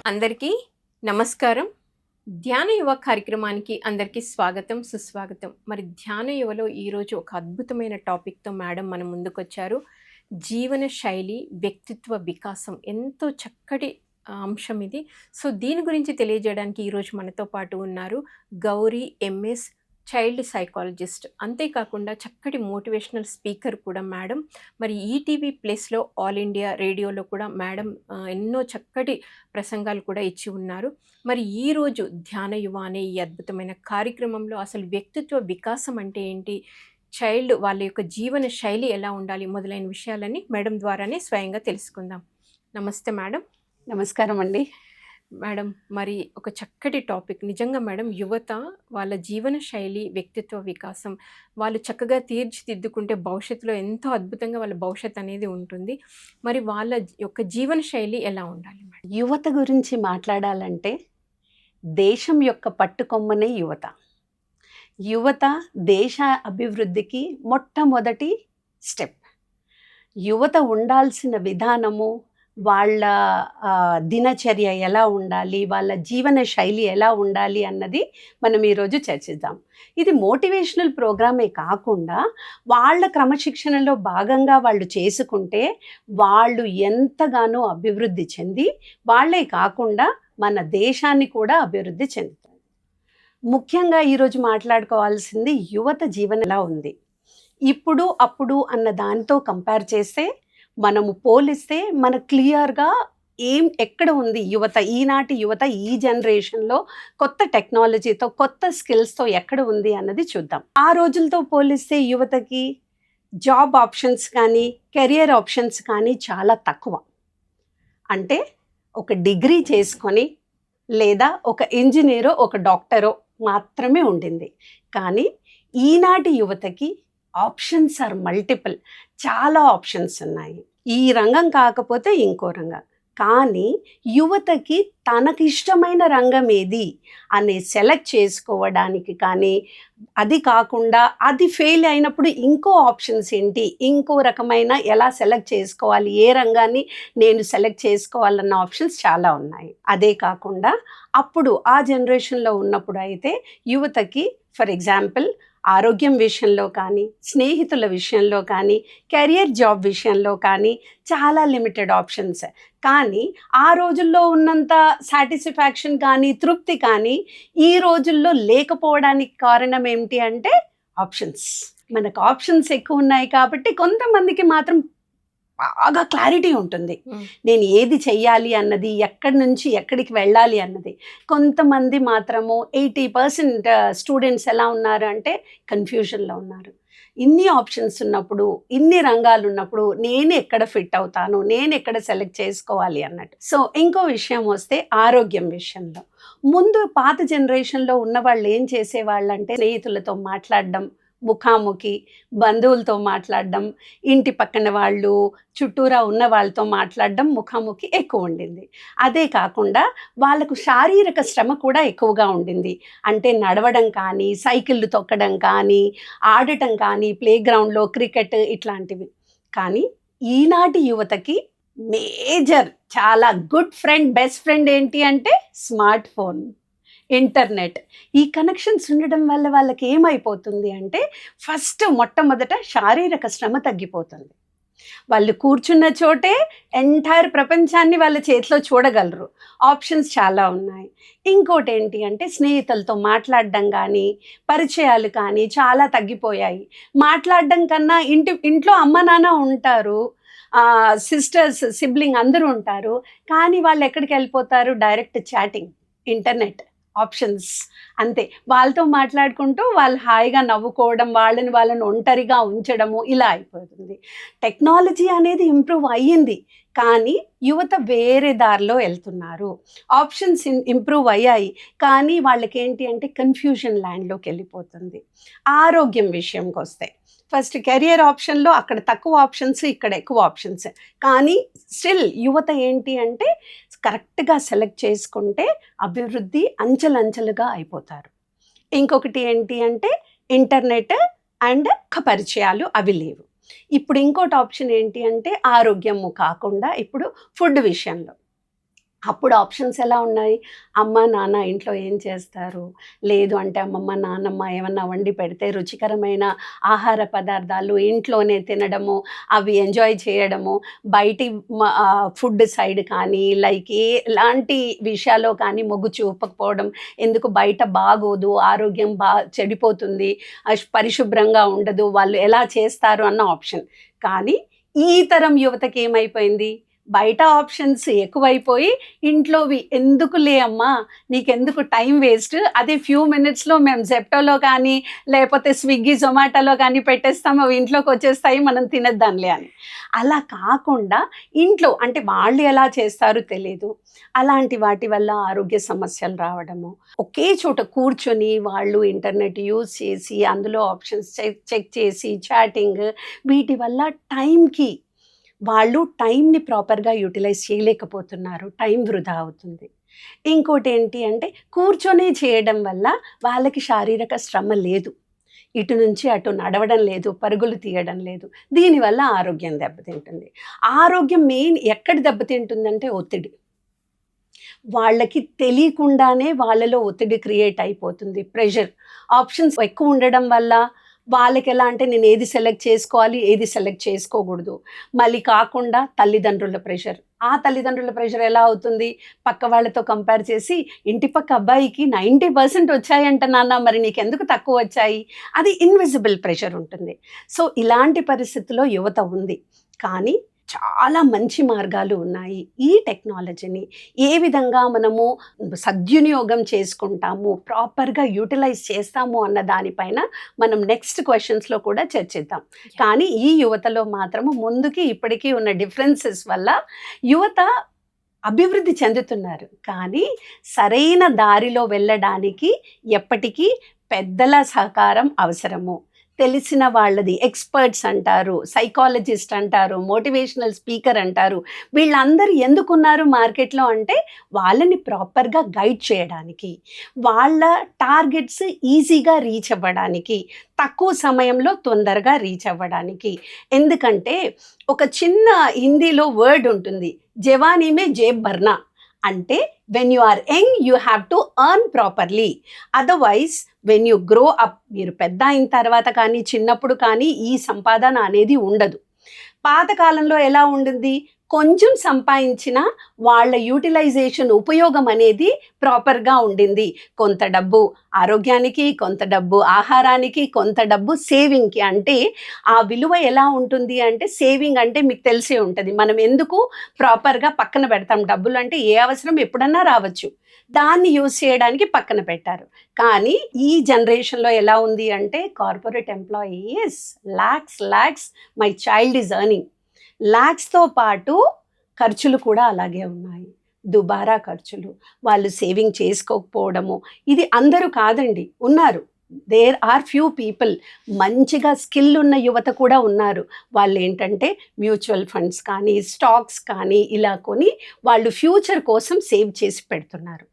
అందరికీ నమస్కారం. ధ్యాన యువ కార్యక్రమానికి అందరికీ స్వాగతం, సుస్వాగతం. మరి ధ్యాన యువలో ఈరోజు ఒక అద్భుతమైన టాపిక్‌తో మేడం మన ముందుకొచ్చారు. జీవన శైలి, వ్యక్తిత్వ వికాసం ఎంతో చక్కటి అంశం ఇది. సో, దీని గురించి తెలియజేయడానికి ఈరోజు మనతో పాటు ఉన్నారు గౌరీ ఎంఎస్, చైల్డ్ సైకాలజిస్ట్. అంతేకాకుండా చక్కటి మోటివేషనల్ స్పీకర్ కూడా మేడం. మరి ఈటీవీ ప్లస్‌లో ఆల్ ఇండియా రేడియోలో కూడా మేడం ఎన్నో చక్కటి ప్రసంగాలు కూడా ఇచ్చి ఉన్నారు. మరి ఈరోజు ధ్యాన యువ అనే ఈ అద్భుతమైన కార్యక్రమంలో అసలు వ్యక్తిత్వ వికాసం అంటే ఏంటి? చైల్డ్ వాళ్ళ యొక్క జీవన శైలి ఎలా ఉండాలి? మొదలైన విషయాలన్నీ మేడం ద్వారానే స్వయంగా తెలుసుకుందాం. నమస్తే మేడం. నమస్కారం అండి. మేడం, మరి ఒక చక్కటి టాపిక్. నిజంగా మేడం, యువత వాళ్ళ జీవన శైలి, వ్యక్తిత్వ వికాసం వాళ్ళు చక్కగా తీర్చిదిద్దుకుంటే భవిష్యత్తులో ఎంతో అద్భుతంగా వాళ్ళ భవిష్యత్ అనేది ఉంటుంది. మరి వాళ్ళ యొక్క జీవన శైలి ఎలా ఉండాలి మేడం? యువత గురించి మాట్లాడాలంటే దేశం యొక్క పట్టుకొమ్మనే యువత. యువత దేశ అభివృద్ధికి మొట్టమొదటి స్టెప్. యువత ఉండాల్సిన విధానము, వాళ్ళ దినచర్య ఎలా ఉండాలి, వాళ్ళ జీవన శైలి ఎలా ఉండాలి అన్నది మనం ఈరోజు చర్చిద్దాం. ఇది మోటివేషనల్ ప్రోగ్రామే కాకుండా వాళ్ళ క్రమశిక్షణలో భాగంగా వాళ్ళు చేసుకుంటే వాళ్ళు ఎంతగానో అభివృద్ధి చెంది వాళ్ళే కాకుండా మన దేశాన్ని కూడా అభివృద్ధి చెందుతారు. ముఖ్యంగా ఈరోజు మాట్లాడుకోవాల్సింది యువత జీవనం ఎలా ఉంది. ఇప్పుడు అప్పుడు అన్న దానితో కంపేర్ చేస్తే, మనము పోలిస్తే మన క్లియర్గా ఎక్కడ ఉంది యువత, ఈనాటి యువత ఈ జనరేషన్లో కొత్త టెక్నాలజీతో, కొత్త స్కిల్స్తో ఎక్కడ ఉంది అన్నది చూద్దాం. ఆ రోజులతో పోలిస్తే యువతకి జాబ్ ఆప్షన్స్ కానీ, కెరియర్ ఆప్షన్స్ కానీ చాలా తక్కువ. అంటే ఒక డిగ్రీ చేసుకొని లేదా ఒక ఇంజనీరో ఒక డాక్టరో మాత్రమే ఉండింది. కానీ ఈనాటి యువతకి ఆప్షన్స్ ఆర్ మల్టిపుల్. చాలా ఆప్షన్స్ ఉన్నాయి. ఈ రంగం కాకపోతే ఇంకో రంగం. కానీ యువతకి తనకి ఇష్టమైన రంగం ఏది అని సెలెక్ట్ చేసుకోవడానికి కానీ, అది కాకుండా అది ఫెయిల్ అయినప్పుడు ఇంకో ఆప్షన్స్ ఏంటి, ఇంకో రకమైన ఎలా సెలెక్ట్ చేసుకోవాలి, ఏ రంగాన్ని నేను సెలెక్ట్ చేసుకోవాలన్న ఆప్షన్స్ చాలా ఉన్నాయి. అదే కాకుండా అప్పుడు ఆ జనరేషన్లో ఉన్నప్పుడు అయితే యువతకి ఫర్ ఎగ్జాంపుల్ ఆరోగ్యం విషయంలో కానీ, స్నేహితుల విషయంలో కానీ, కెరియర్ జాబ్ విషయంలో కానీ చాలా లిమిటెడ్ ఆప్షన్స్. కానీ ఆ రోజుల్లో ఉన్నంత సాటిస్ఫాక్షన్ కానీ, తృప్తి కానీ ఈ రోజుల్లో లేకపోవడానికి కారణం ఏమిటి అంటే ఆప్షన్స్. మనకు ఆప్షన్స్ ఎక్కువ ఉన్నాయి కాబట్టి కొంతమందికి మాత్రం బాగా క్లారిటీ ఉంటుంది, నేను ఏది చెయ్యాలి అన్నది, ఎక్కడి నుంచి ఎక్కడికి వెళ్ళాలి అన్నది. కొంతమంది మాత్రము 80% స్టూడెంట్స్ ఎలా ఉన్నారు అంటే కన్ఫ్యూజన్లో ఉన్నారు. ఇన్ని ఆప్షన్స్ ఉన్నప్పుడు, ఇన్ని రంగాలు ఉన్నప్పుడు నేను ఎక్కడ ఫిట్ అవుతాను, నేను ఎక్కడ సెలెక్ట్ చేసుకోవాలి అన్నట్టు. సో ఇంకో విషయం వస్తే ఆరోగ్యం విషయంలో, ముందు పాత జనరేషన్లో ఉన్న వాళ్ళు ఏం చేసేవాళ్ళు అంటే స్నేహితులతో మాట్లాడడం, ముఖాముఖి, బంధువులతో మాట్లాడడం, ఇంటి పక్కన వాళ్ళు, చుట్టూరా ఉన్న వాళ్ళతో మాట్లాడడం, ముఖాముఖి ఎక్కువ ఉండింది. అదే కాకుండా వాళ్ళకు శారీరక శ్రమ కూడా ఎక్కువగా ఉండింది. అంటే నడవడం కానీ, సైకిళ్ళు తొక్కడం కానీ, ఆడటం కానీ, ప్లేగ్రౌండ్లో క్రికెట్ ఇట్లాంటివి. కానీ ఈనాటి యువతకి మేజర్, చాలా గుడ్ ఫ్రెండ్, బెస్ట్ ఫ్రెండ్ ఏంటి అంటే స్మార్ట్ ఫోన్, ఇంటర్నెట్. ఈ కనెక్షన్స్ ఉండడం వల్ల వాళ్ళకి ఏమైపోతుంది అంటే ఫస్ట్ మొట్టమొదట శారీరక శ్రమ తగ్గిపోతుంది. వాళ్ళు కూర్చున్న చోటే ఎంటైర్ ప్రపంచాన్ని వాళ్ళ చేతిలో చూడగలరు. ఆప్షన్స్ చాలా ఉన్నాయి. ఇంకోటి ఏంటి అంటే స్నేహితులతో మాట్లాడడం కానీ, పరిచయాలు కానీ చాలా తగ్గిపోయాయి. మాట్లాడడం కన్నా ఇంట్లో అమ్మ నాన్న ఉంటారు, సిస్టర్స్, సిబ్లింగ్ అందరూ ఉంటారు. కానీ వాళ్ళు ఎక్కడికి వెళ్ళిపోతారు? డైరెక్ట్ చాటింగ్, ఇంటర్నెట్, ఆప్షన్స్ అంతే. వాళ్ళతో మాట్లాడుకుంటూ వాళ్ళు హాయిగా నవ్వుకోవడం, వాళ్ళని ఒంటరిగా ఉంచడము, ఇలా అయిపోతుంది. టెక్నాలజీ అనేది ఇంప్రూవ్ అయ్యింది, కానీ యువత వేరే దారిలో వెళ్తున్నారు. ఆప్షన్స్ ఇంప్రూవ్ అయ్యాయి, కానీ వాళ్ళకి ఏంటి అంటే కన్ఫ్యూజన్ ల్యాండ్లోకి వెళ్ళిపోతుంది. ఆరోగ్యం విషయంకి వస్తే ఫస్ట్ కెరియర్ ఆప్షన్లో అక్కడ తక్కువ ఆప్షన్స్, ఇక్కడ ఎక్కువ ఆప్షన్స్. కానీ స్టిల్ యువత ఏంటి అంటే కరెక్ట్గా సెలెక్ట్ చేసుకుంటే అభివృద్ధి అంచెలంచెలుగా అయిపోతారు. ఇంకొకటి ఏంటి అంటే ఇంటర్నెట్ అండ్ పరిచయాలు, అవి లేవు. ఇప్పుడు ఇంకోటి ఆప్షన్ ఏంటి అంటే ఆరోగ్యము కాకుండా ఇప్పుడు ఫుడ్ విషయంలో అప్పుడు ఆప్షన్స్ ఎలా ఉన్నాయి? అమ్మ, నాన్న ఇంట్లో ఏం చేస్తారు? లేదు అంటే అమ్మమ్మ, నాన్నమ్మ ఏమన్నా వండి పెడితే రుచికరమైన ఆహార పదార్థాలు ఇంట్లోనే తినడము, అవి ఎంజాయ్ చేయడము, బయటి ఫుడ్ సైడ్ కానీ, లైక్ ఎలాంటి విషయాల్లో కానీ మొగ్గు చూపకపోవడం. ఎందుకు బయట బాగోదు, ఆరోగ్యం చెడిపోతుంది, పరిశుభ్రంగా ఉండదు, వాళ్ళు ఎలా చేస్తారు అన్న ఆప్షన్. కానీ ఈ తరం యువతకి ఏమైపోయింది? బయట ఆప్షన్స్ ఎక్కువైపోయి ఇంట్లోవి ఎందుకులే అమ్మా, నీకెందుకు టైం వేస్ట్, అదే ఫ్యూ మినిట్స్లో మేము జెప్టోలో కానీ లేకపోతే స్విగ్గీ జొమాటోలో కానీ పెట్టేస్తాం, అవి ఇంట్లోకి వచ్చేస్తాయి, మనం తినేద్దాంలే అని. అలా కాకుండా ఇంట్లో అంటే వాళ్ళు ఎలా చేస్తారో తెలియదు, అలాంటి వాటి వల్ల ఆరోగ్య సమస్యలు రావడము, ఒకే చోట కూర్చొని వాళ్ళు ఇంటర్నెట్ యూజ్ చేసి అందులో ఆప్షన్స్ చెక్ చేసి చాటింగ్, వీటి వల్ల టైంకి వాళ్ళు టైంని ప్రాపర్గా యూటిలైజ్ చేయలేకపోతున్నారు, టైం వృధా అవుతుంది. ఇంకోటి ఏంటి అంటే కూర్చొని చేయడం వల్ల వాళ్ళకి శారీరక శ్రమ లేదు, ఇటు నుంచి అటు నడవడం లేదు, పరుగులు తీయడం లేదు, దీనివల్ల ఆరోగ్యం దెబ్బతింటుంది. ఆరోగ్యం మెయిన్ ఎక్కడ దెబ్బతింటుందంటే ఒత్తిడి. వాళ్ళకి తెలియకుండానే వాళ్ళలో ఒత్తిడి క్రియేట్ అయిపోతుంది, ప్రెషర్. ఆప్షన్స్ ఎక్కువ ఉండడం వల్ల వాళ్ళకి ఎలా అంటే నేను ఏది సెలెక్ట్ చేసుకోవాలి, ఏది సెలెక్ట్ చేసుకోకూడదు. మళ్ళీ కాకుండా తల్లిదండ్రుల ప్రెషర్. ఆ తల్లిదండ్రుల ప్రెషర్ ఎలా అవుతుంది? పక్క వాళ్ళతో కంపేర్ చేసి ఇంటి పక్క అబ్బాయికి 90% వచ్చాయంట నాన్న, మరి నీకెందుకు తక్కువ వచ్చాయి? అది ఇన్విజిబుల్ ప్రెషర్ ఉంటుంది. సో ఇలాంటి పరిస్థితిలో యువత ఉంది. కానీ చాలా మంచి మార్గాలు ఉన్నాయి. ఈ టెక్నాలజీని ఏ విధంగా మనము సద్వినియోగం చేసుకుంటాము, ప్రాపర్గా యూటిలైజ్ చేస్తాము అన్న దానిపైన మనం నెక్స్ట్ క్వశ్చన్స్లో కూడా చర్చిద్దాం. కానీ ఈ యువతలో మాత్రము ముందుకి ఇప్పటికీ ఉన్న డిఫరెన్సెస్ వల్ల యువత అభివృద్ధి చెందుతున్నారు. కానీ సరైన దారిలో వెళ్ళడానికి ఎప్పటికీ పెద్దల సహకారం అవసరము. తెలిసిన వాళ్ళది, ఎక్స్పర్ట్స్ అంటారు, సైకాలజిస్ట్ అంటారు, మోటివేషనల్ స్పీకర్ అంటారు, వీళ్ళందరూ ఎందుకున్నారు మార్కెట్లో అంటే వాళ్ళని ప్రాపర్గా గైడ్ చేయడానికి, వాళ్ళ టార్గెట్స్ ఈజీగా రీచ్ అవ్వడానికి, తక్కువ సమయంలో తొందరగా రీచ్ అవ్వడానికి. ఎందుకంటే ఒక చిన్న హిందీలో వర్డ్ ఉంటుంది, జవానీ మే జేబ్ భర్నా. అంటే when you are young you have to earn properly, otherwise when you grow up, మీరు పెద్ద అయిన తర్వాత కానీ చిన్నప్పుడు కానీ ఈ సంపాదన అనేది ఉండదు. పాతకాలంలో ఎలా ఉండింది? కొంచెం సంపాదించిన వాళ్ళ యూటిలైజేషన్, ఉపయోగం అనేది ప్రాపర్గా ఉండింది. కొంత డబ్బు ఆరోగ్యానికి, కొంత డబ్బు ఆహారానికి, కొంత డబ్బు సేవింగ్కి. అంటే ఆ విలువ ఎలా ఉంటుంది అంటే, సేవింగ్ అంటే మీకు తెలిసే ఉంటుంది, మనం ఎందుకు ప్రాపర్గా పక్కన పెడతాం. డబ్బులు అంటే ఏ అవసరం ఎప్పుడన్నా రావచ్చు, దాన్ని యూజ్ చేయడానికి పక్కన పెట్టారు. కానీ ఈ జనరేషన్లో ఎలా ఉంది అంటే, corporate employees lakhs my child is earning, లాక్స్తో పాటు ఖర్చులు కూడా అలాగే ఉన్నాయి, దుబారా ఖర్చులు, వాళ్ళు సేవింగ్ చేసుకోకపోవడము. ఇది అందరూ కాదండి, ఉన్నారు, దేర్ ఆర్ ఫ్యూ పీపుల్, మంచిగా స్కిల్ ఉన్న యువత కూడా ఉన్నారు. వాళ్ళు ఏంటంటే మ్యూచువల్ ఫండ్స్ కానీ స్టాక్స్ కానీ ఇలా కొని వాళ్ళు ఫ్యూచర్ కోసం సేవ్ చేసి పెడుతున్నారు.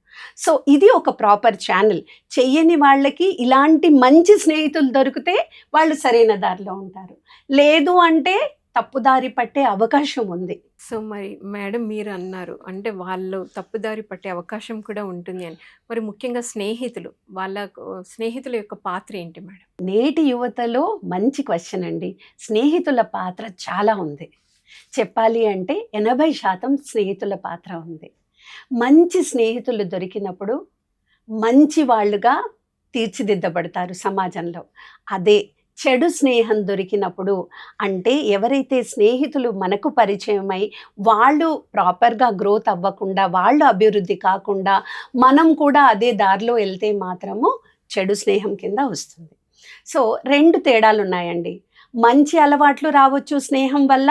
సో ఇది ఒక ప్రాపర్ ఛానల్. చెయ్యని వాళ్ళకి ఇలాంటి మంచి స్నేహితులు దొరికితే వాళ్ళు సరైన దారిలో ఉంటారు, లేదు అంటే తప్పుదారి పట్టే అవకాశం ఉంది. సో మరి మేడం మీరు అన్నారు అంటే వాళ్ళు తప్పుదారి పట్టే అవకాశం కూడా ఉంటుంది అని. మరి ముఖ్యంగా స్నేహితులు, వాళ్ళ స్నేహితుల యొక్క పాత్ర ఏంటి మేడం? నేటి యువతలో మంచి క్వశ్చన్ అండి. స్నేహితుల పాత్ర చాలా ఉంది. చెప్పాలి అంటే 80% స్నేహితుల పాత్ర ఉంది. మంచి స్నేహితులు దొరికినప్పుడు మంచి వాళ్ళుగా తీర్చిదిద్దబడతారు సమాజంలో. అదే చెడు స్నేహం దొరికినప్పుడు, అంటే ఎవరైతే స్నేహితులు మనకు పరిచయమై వాళ్ళు ప్రాపర్గా గ్రోత్ అవ్వకుండా, వాళ్ళు అభివృద్ధి కాకుండా మనం కూడా అదే దారిలో వెళ్తే మాత్రము చెడు స్నేహం కింద వస్తుంది. సో 2 తేడాలు ఉన్నాయండి. మంచి అలవాట్లు రావచ్చు స్నేహం వల్ల,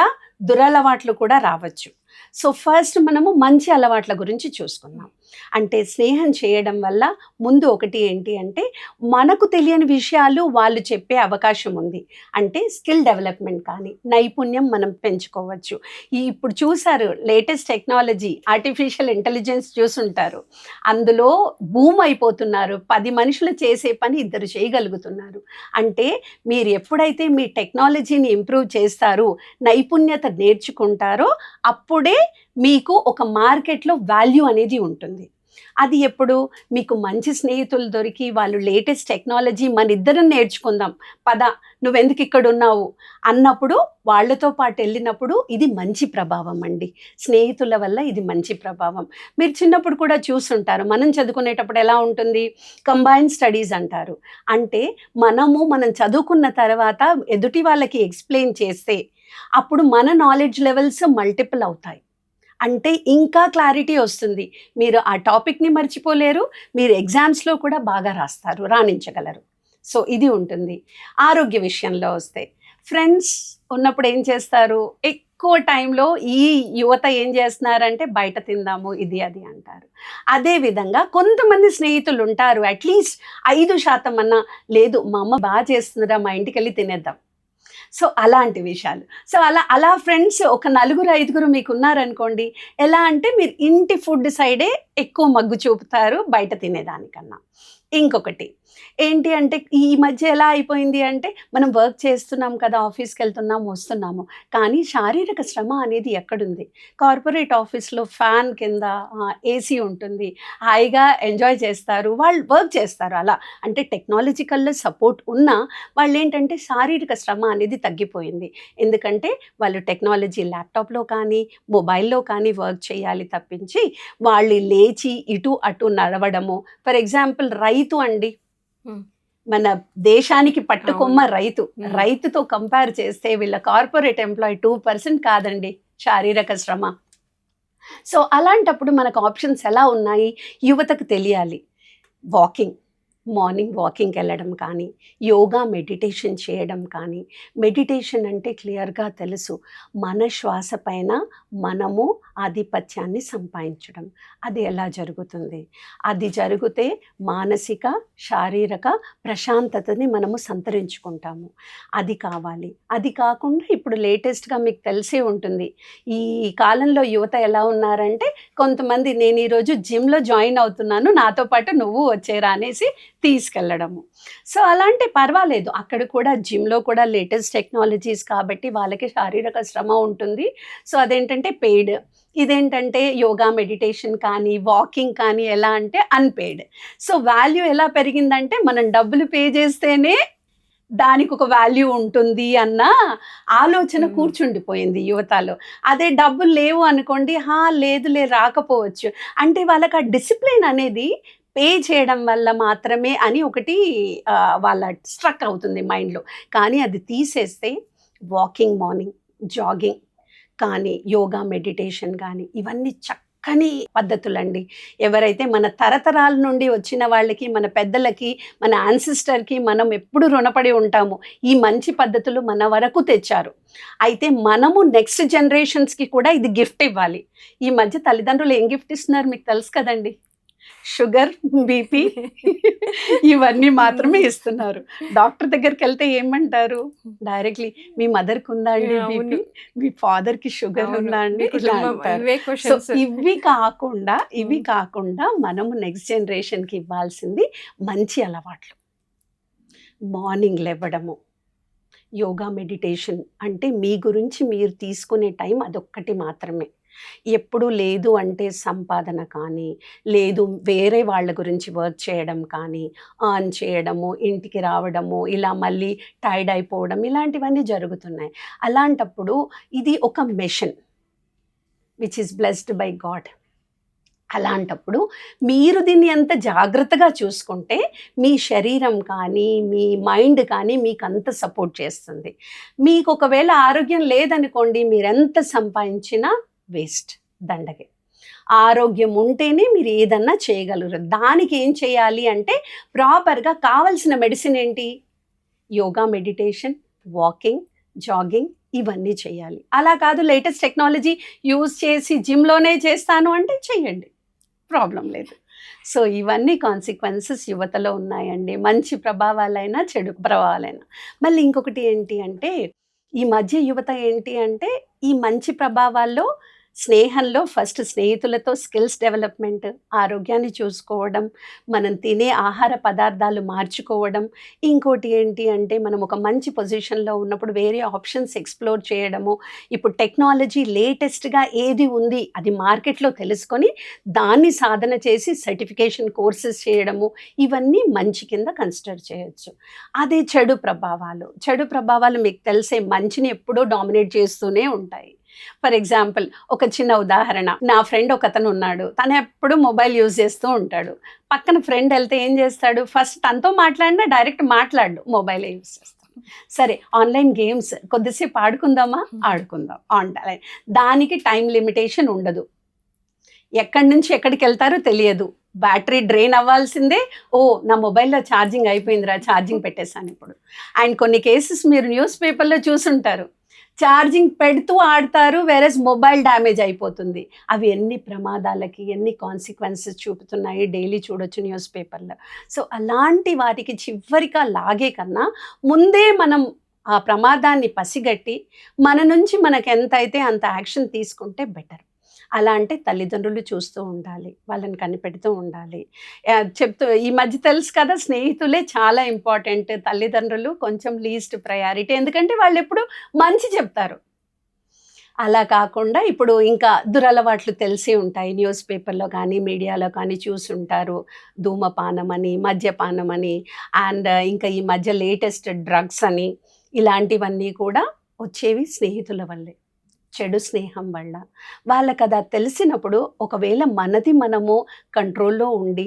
దురలవాట్లు కూడా రావచ్చు. సో ఫస్ట్ మనము మంచి అలవాట్ల గురించి చూసుకుందాం. అంటే స్నేహం చేయడం వల్ల ముందు ఒకటి ఏంటి అంటే, మనకు తెలియని విషయాలు వాళ్ళు చెప్పే అవకాశం ఉంది. అంటే స్కిల్ డెవలప్మెంట్ కానీ నైపుణ్యం మనం పెంచుకోవచ్చు. ఇప్పుడు చూసారు లేటెస్ట్ టెక్నాలజీ, ఆర్టిఫిషియల్ ఇంటెలిజెన్స్ చూసుంటారు, అందులో బూమ్ అయిపోతున్నారు. 10 మనుషులు చేసే పని 2 చేయగలుగుతున్నారు. అంటే మీరు ఎప్పుడైతే మీ టెక్నాలజీని ఇంప్రూవ్ చేస్తారో, నైపుణ్యత నేర్చుకుంటారో, అప్పుడే మీకు ఒక మార్కెట్లో వాల్యూ అనేది ఉంటుంది. అది ఎప్పుడు మీకు మంచి స్నేహితులు దొరికి వాళ్ళు లేటెస్ట్ టెక్నాలజీ మన ఇద్దరం నేర్చుకుందాం పద నువ్వెందుకు ఇక్కడ ఉన్నావు అన్నప్పుడు వాళ్ళతో పాటు వెళ్ళినప్పుడు ఇది మంచి ప్రభావం అండి. స్నేహితుల వల్ల ఇది మంచి ప్రభావం. మీరు చిన్నప్పుడు కూడా చూసుంటారు, మనం చదువుకునేటప్పుడు ఎలా ఉంటుంది, కంబైన్ స్టడీస్ అంటారు. అంటే మనం చదువుకున్న తర్వాత ఎదుటి వాళ్ళకి ఎక్స్ప్లెయిన్ చేస్తే అప్పుడు మన నాలెడ్జ్ లెవెల్స్ మల్టిపుల్ అవుతాయి. అంటే ఇంకా క్లారిటీ వస్తుంది. మీరు ఆ టాపిక్ని మర్చిపోలేరు, మీరు ఎగ్జామ్స్లో కూడా బాగా రాస్తారు, రాణించగలరు. సో ఇది ఉంటుంది. ఆరోగ్య విషయంలో వస్తే ఫ్రెండ్స్ ఉన్నప్పుడు ఏం చేస్తారు, ఎక్కువ టైంలో ఈ యువత ఏం చేస్తున్నారంటే బయట తిందాము ఇది అది అంటారు. అదేవిధంగా కొంతమంది స్నేహితులు ఉంటారు, అట్లీస్ట్ 5% అన్నా లేదు మా అమ్మ బాగా చేస్తుందిరా మా ఇంటికి వెళ్ళి తినేద్దాం. సో అలాంటి విషయాలు. సో అలా ఫ్రెండ్స్ ఒక 4-5 మీకు ఉన్నారనుకోండి, ఎలా అంటే మీరు ఇంటి ఫుడ్ సైడే ఎక్కువ మగ్గు చూపుతారు బయట తినేదానికన్నా. ఇంకొకటి ఏంటి అంటే ఈ మధ్య ఎలా అయిపోయింది అంటే మనం వర్క్ చేస్తున్నాం కదా, ఆఫీస్కి వెళ్తున్నాం వస్తున్నాము, కానీ శారీరక శ్రమ అనేది ఎక్కడుంది? కార్పొరేట్ ఆఫీస్లో ఫ్యాన్ కింద ఏసీ ఉంటుంది, హాయిగా ఎంజాయ్ చేస్తారు, వాళ్ళు వర్క్ చేస్తారు. అలా అంటే టెక్నాలజికల్ సపోర్ట్ ఉన్నా వాళ్ళు ఏంటంటే శారీరక శ్రమ అనేది తగ్గిపోయింది. ఎందుకంటే వాళ్ళు టెక్నాలజీ ల్యాప్టాప్లో కానీ మొబైల్లో కానీ వర్క్ చేయాలి తప్పించి వాళ్ళు లేచి ఇటు అటు నడవడము. ఫర్ ఎగ్జాంపుల్ రైతు అండి, మన దేశానికి పట్టుకొమ్మ రైతు. రైతుతో కంపేర్ చేస్తే వీళ్ళ కార్పొరేట్ ఎంప్లాయీ 2% కాదండి శారీరక శ్రమ. సో అలాంటప్పుడు మనకు ఆప్షన్స్ ఎలా ఉన్నాయి యువతకు తెలియాలి. వాకింగ్, మార్నింగ్ వాకింగ్కి వెళ్ళడం కానీ, యోగా మెడిటేషన్ చేయడం కానీ. మెడిటేషన్ అంటే క్లియర్గా తెలుసు, మన శ్వాస పైన మనము ఆధిపత్యాన్ని సంపాదించడం. అది ఎలా జరుగుతుంది? అది జరిగితే మానసిక శారీరక ప్రశాంతతని మనము సంతరించుకుంటాము. అది కావాలి. అది కాకుండా ఇప్పుడు లేటెస్ట్గా మీకు తెలిసే ఉంటుంది, ఈ కాలంలో యువత ఎలా ఉన్నారంటే కొంతమంది నేను ఈరోజు జిమ్లో జాయిన్ అవుతున్నాను నాతో పాటు నువ్వు వచ్చేరా అనేసి తీసుకెళ్ళడము. సో అలాంటి పర్వాలేదు, అక్కడ కూడా జిమ్లో కూడా లేటెస్ట్ టెక్నాలజీస్ కాబట్టి వాళ్ళకి శారీరక శ్రమ ఉంటుంది. సో అదేంటంటే పెయిడ్, ఇదేంటంటే యోగా మెడిటేషన్ కానీ వాకింగ్ కానీ ఎలా అంటే అన్పెయిడ్. సో వాల్యూ ఎలా పెరిగిందంటే మనం డబ్బులు పే చేస్తేనే దానికి ఒక వాల్యూ ఉంటుంది అన్న ఆలోచన కూర్చుండిపోయింది యువతలో. అదే డబ్బులు లేవు అనుకోండి, లేదులే రాకపోవచ్చు అంటే వాళ్ళకి ఆ డిసిప్లిన్ అనేది పే చేయడం వల్ల మాత్రమే అని ఒకటి వాళ్ళ స్ట్రక్ అవుతుంది మైండ్లో. కానీ అది తీసేస్తే వాకింగ్, మార్నింగ్ జాగింగ్ కానీ, యోగా మెడిటేషన్ కానీ ఇవన్నీ చక్కని పద్ధతులండి. ఎవరైతే మన తరతరాల నుండి వచ్చిన వాళ్ళకి, మన పెద్దలకి, మన యాన్సిస్టర్కి మనం ఎప్పుడు రుణపడి ఉంటాము. ఈ మంచి పద్ధతులు మన వరకు తెచ్చారు. అయితే మనము నెక్స్ట్ జనరేషన్స్కి కూడా ఇది గిఫ్ట్ ఇవ్వాలి. ఈ మధ్య తల్లిదండ్రులు ఏం గిఫ్ట్ ఇస్తున్నారు మీకు తెలుసు కదండి, షుగర్, బీపీ ఇవన్నీ మాత్రమే ఇస్తున్నారు. డాక్టర్ దగ్గరికి వెళ్తే ఏమంటారు, డైరెక్ట్లీ మీ మదర్కి ఉందా అండి బీపీ, మీ ఫాదర్కి షుగర్ ఉందా అండి, ఇలా అంటారు. సో ఇవి కాకుండా మనము నెక్స్ట్ జనరేషన్కి ఇవ్వాల్సింది మంచి అలవాట్లు. మార్నింగ్ లేవడము, యోగా మెడిటేషన్ అంటే మీ గురించి మీరు తీసుకునే టైం అదొక్కటి మాత్రమే. ఎప్పుడు లేదు అంటే సంపాదన కానీ, లేదు వేరే వాళ్ళ గురించి వర్క్ చేయడం కానీ, ఆన్ చేయడము, ఇంటికి రావడము, ఇలా మళ్ళీ టైర్డ్ అయిపోవడం, ఇలాంటివన్నీ జరుగుతున్నాయి. అలాంటప్పుడు ఇది ఒక mission which is blessed by God. అలాంటప్పుడు మీరు దీన్ని ఎంత జాగ్రత్తగా చూసుకుంటే మీ శరీరం కానీ, మీ మైండ్ కానీ మీకు అంత సపోర్ట్ చేస్తుంది. మీకు ఒకవేళ ఆరోగ్యం లేదనుకోండి, మీరెంత సంపాదించినా వేస్ట్, దండగే. ఆరోగ్యం ఉంటేనే మీరు ఏదన్నా చేయగలరు. దానికి ఏం చేయాలి అంటే ప్రాపర్గా కావాల్సిన మెడిసిన్ ఏంటి, యోగా మెడిటేషన్, వాకింగ్, జాగింగ్ ఇవన్నీ చేయాలి. అలా కాదు లేటెస్ట్ టెక్నాలజీ యూజ్ చేసి జిమ్లోనే చేస్తాను అంటే చెయ్యండి, ప్రాబ్లం లేదు. సో ఇవన్నీ కాన్సిక్వెన్సెస్ యువతలో ఉన్నాయండి, మంచి ప్రభావాలైనా చెడు ప్రభావాలైనా. మళ్ళీ ఇంకొకటి ఏంటి అంటే ఈ మధ్య యువత ఏంటి అంటే ఈ మంచి ప్రభావాల్లో స్నేహంలో ఫస్ట్ స్నేహితులతో స్కిల్స్ డెవలప్మెంట్, ఆరోగ్యాన్ని చూసుకోవడం, మనం తినే ఆహార పదార్థాలు మార్చుకోవడం, ఇంకోటి ఏంటి అంటే మనం ఒక మంచి పొజిషన్లో ఉన్నప్పుడు వేరే ఆప్షన్స్ ఎక్స్‌ప్లోర్ చేయడము. ఇప్పుడు టెక్నాలజీ లేటెస్ట్‌గా ఏది ఉంది అది మార్కెట్‌లో తెలుసుకొని దాన్ని సాధన చేసి సర్టిఫికేషన్ కోర్సెస్ చేయడము, ఇవన్నీ మంచి కింద కన్సిడర్ చేయొచ్చు. అదే చెడు ప్రభావాలు మీకు తెలిసే మంచిని ఎప్పుడూ డామినేట్ చేస్తూనే ఉంటాయి. ఫర్ ఎగ్జాంపుల్ ఒక చిన్న ఉదాహరణ, నా ఫ్రెండ్ ఒకతను ఉన్నాడు, తను ఎప్పుడు మొబైల్ యూజ్ చేస్తూ ఉంటాడు. పక్కన ఫ్రెండ్ వెళ్తే ఏం చేస్తాడు, ఫస్ట్ తనతో మాట్లాడినా డైరెక్ట్ మాట్లాడు, మొబైలే యూజ్ చేస్తాడు. సరే ఆన్లైన్ గేమ్స్ కొద్దిసేపు ఆడుకుందామా, ఆడుకుందాం ఆన్లైన్. దానికి టైం లిమిటేషన్ ఉండదు, ఎక్కడి నుంచి ఎక్కడికి వెళ్తారో తెలియదు, బ్యాటరీ డ్రైన్ అవ్వాల్సిందే. ఓ నా మొబైల్లో ఛార్జింగ్ అయిపోయిందిరా, ఛార్జింగ్ పెట్టేశాను ఇప్పుడు. అండ్ కొన్ని కేసెస్ మీరు న్యూస్ పేపర్లో చూసుంటారు, ఛార్జింగ్ పెడుతూ ఆడతారు, వేరేస్ మొబైల్ డ్యామేజ్ అయిపోతుంది. అవి ఎన్ని ప్రమాదాలకి ఎన్ని కాన్సిక్వెన్సెస్ చూపుతున్నాయి డైలీ చూడొచ్చు న్యూస్ పేపర్లో. సో అలాంటి వాటికి చివరిగా లాగే కన్నా ముందే మనం ఆ ప్రమాదాన్ని పసిగట్టి మన నుంచి మనకు ఎంత అయితే అంత యాక్షన్ తీసుకుంటే బెటర్. అలా అంటే తల్లిదండ్రులు చూస్తూ ఉండాలి, వాళ్ళని కనిపెడుతూ ఉండాలి. చెప్తూ ఈ మధ్య తెలుసు కదా, స్నేహితులే చాలా ఇంపార్టెంట్, తల్లిదండ్రులు కొంచెం లీస్ట్ ప్రయారిటీ, ఎందుకంటే వాళ్ళు ఎప్పుడు మంచి చెప్తారు. అలా కాకుండా ఇప్పుడు ఇంకా దురలవాట్లు తెలిసి ఉంటాయి, న్యూస్ పేపర్లో కానీ మీడియాలో కానీ చూసుంటారు. ధూమపానం అని, మద్యపానం అని, అండ్ ఇంకా ఈ మధ్య లేటెస్ట్ డ్రగ్స్ అని, ఇలాంటివన్నీ కూడా వచ్చేవి స్నేహితుల వల్లే, చెడు స్నేహం వల్ల. వాళ్ళకి అది తెలిసినప్పుడు ఒకవేళ మనది మనము కంట్రోల్లో ఉండి,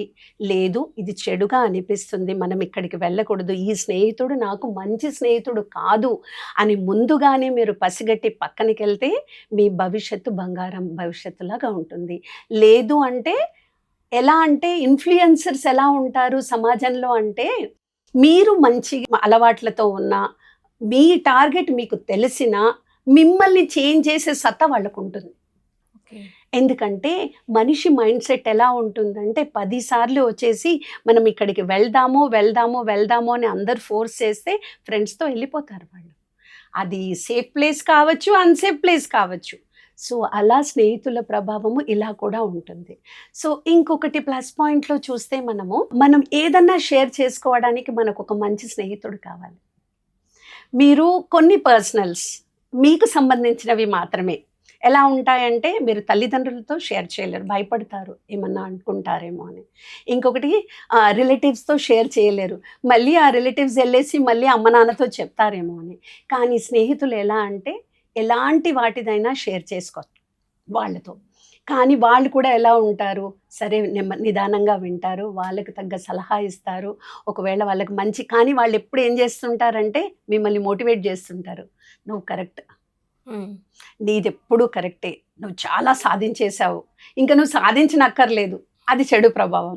లేదు ఇది చెడుగా అనిపిస్తుంది, మనం ఇక్కడికి వెళ్ళకూడదు, ఈ స్నేహితుడు నాకు మంచి స్నేహితుడు కాదు అని ముందుగానే మీరు పసిగట్టి పక్కనకి వెళ్తే మీ భవిష్యత్తు బంగారం భవిష్యత్తులాగా ఉంటుంది. లేదు అంటే ఎలా అంటే ఇన్ఫ్లుయెన్సర్స్ ఎలా ఉంటారు సమాజంలో అంటే, మీరు మంచి అలవాట్లతో ఉన్న మీ టార్గెట్ మీకు తెలిసిన మిమ్మల్ని చేంజ్ చేసే సత్తా వాళ్ళకు ఉంటుంది. ఎందుకంటే మనిషి మైండ్ సెట్ ఎలా ఉంటుందంటే 10 సార్లు వచ్చేసి మనం ఇక్కడికి వెళ్దాము వెళ్దాము వెళ్దాము అని అందరు ఫోర్స్ చేస్తే ఫ్రెండ్స్తో వెళ్ళిపోతారు వాళ్ళు. అది సేఫ్ ప్లేస్ కావచ్చు, అన్సేఫ్ ప్లేస్ కావచ్చు. సో అలా స్నేహితుల ప్రభావము ఇలా కూడా ఉంటుంది. సో ఇంకొకటి ప్లస్ పాయింట్లో చూస్తే మనం ఏదన్నా షేర్ చేసుకోవడానికి మనకు ఒక మంచి స్నేహితుడు కావాలి. మీరు కొన్ని పర్సనల్స్ మీకు సంబంధించినవి మాత్రమే. ఎలా ఉంటాయంటే మీరు తల్లిదండ్రులతో షేర్ చేయలేరు, భయపడతారు ఏమన్నా అనుకుంటారేమో అని. ఇంకొకటి రిలేటివ్స్తో షేర్ చేయలేరు, మళ్ళీ ఆ రిలేటివ్స్ వెళ్ళేసి మళ్ళీ అమ్మ నాన్నతో చెప్తారేమో అని. కానీ స్నేహితులు ఎలా అంటే ఎలాంటి వాటిదైనా షేర్ చేసుకోవచ్చు వాళ్ళతో. కానీ వాళ్ళు కూడా ఎలా ఉంటారు, సరే నిదానంగా వింటారు, వాళ్ళకి తగ్గ సలహా ఇస్తారు. ఒకవేళ వాళ్ళకి మంచి, కానీ వాళ్ళు ఎప్పుడు ఏం చేస్తుంటారంటే మిమ్మల్ని మోటివేట్ చేస్తుంటారు, నువ్వు కరెక్ట్, నీది ఎప్పుడూ కరెక్టే, నువ్వు చాలా సాధించేశావు, ఇంకా నువ్వు సాధించనక్కర్లేదు. అది చెడు ప్రభావం.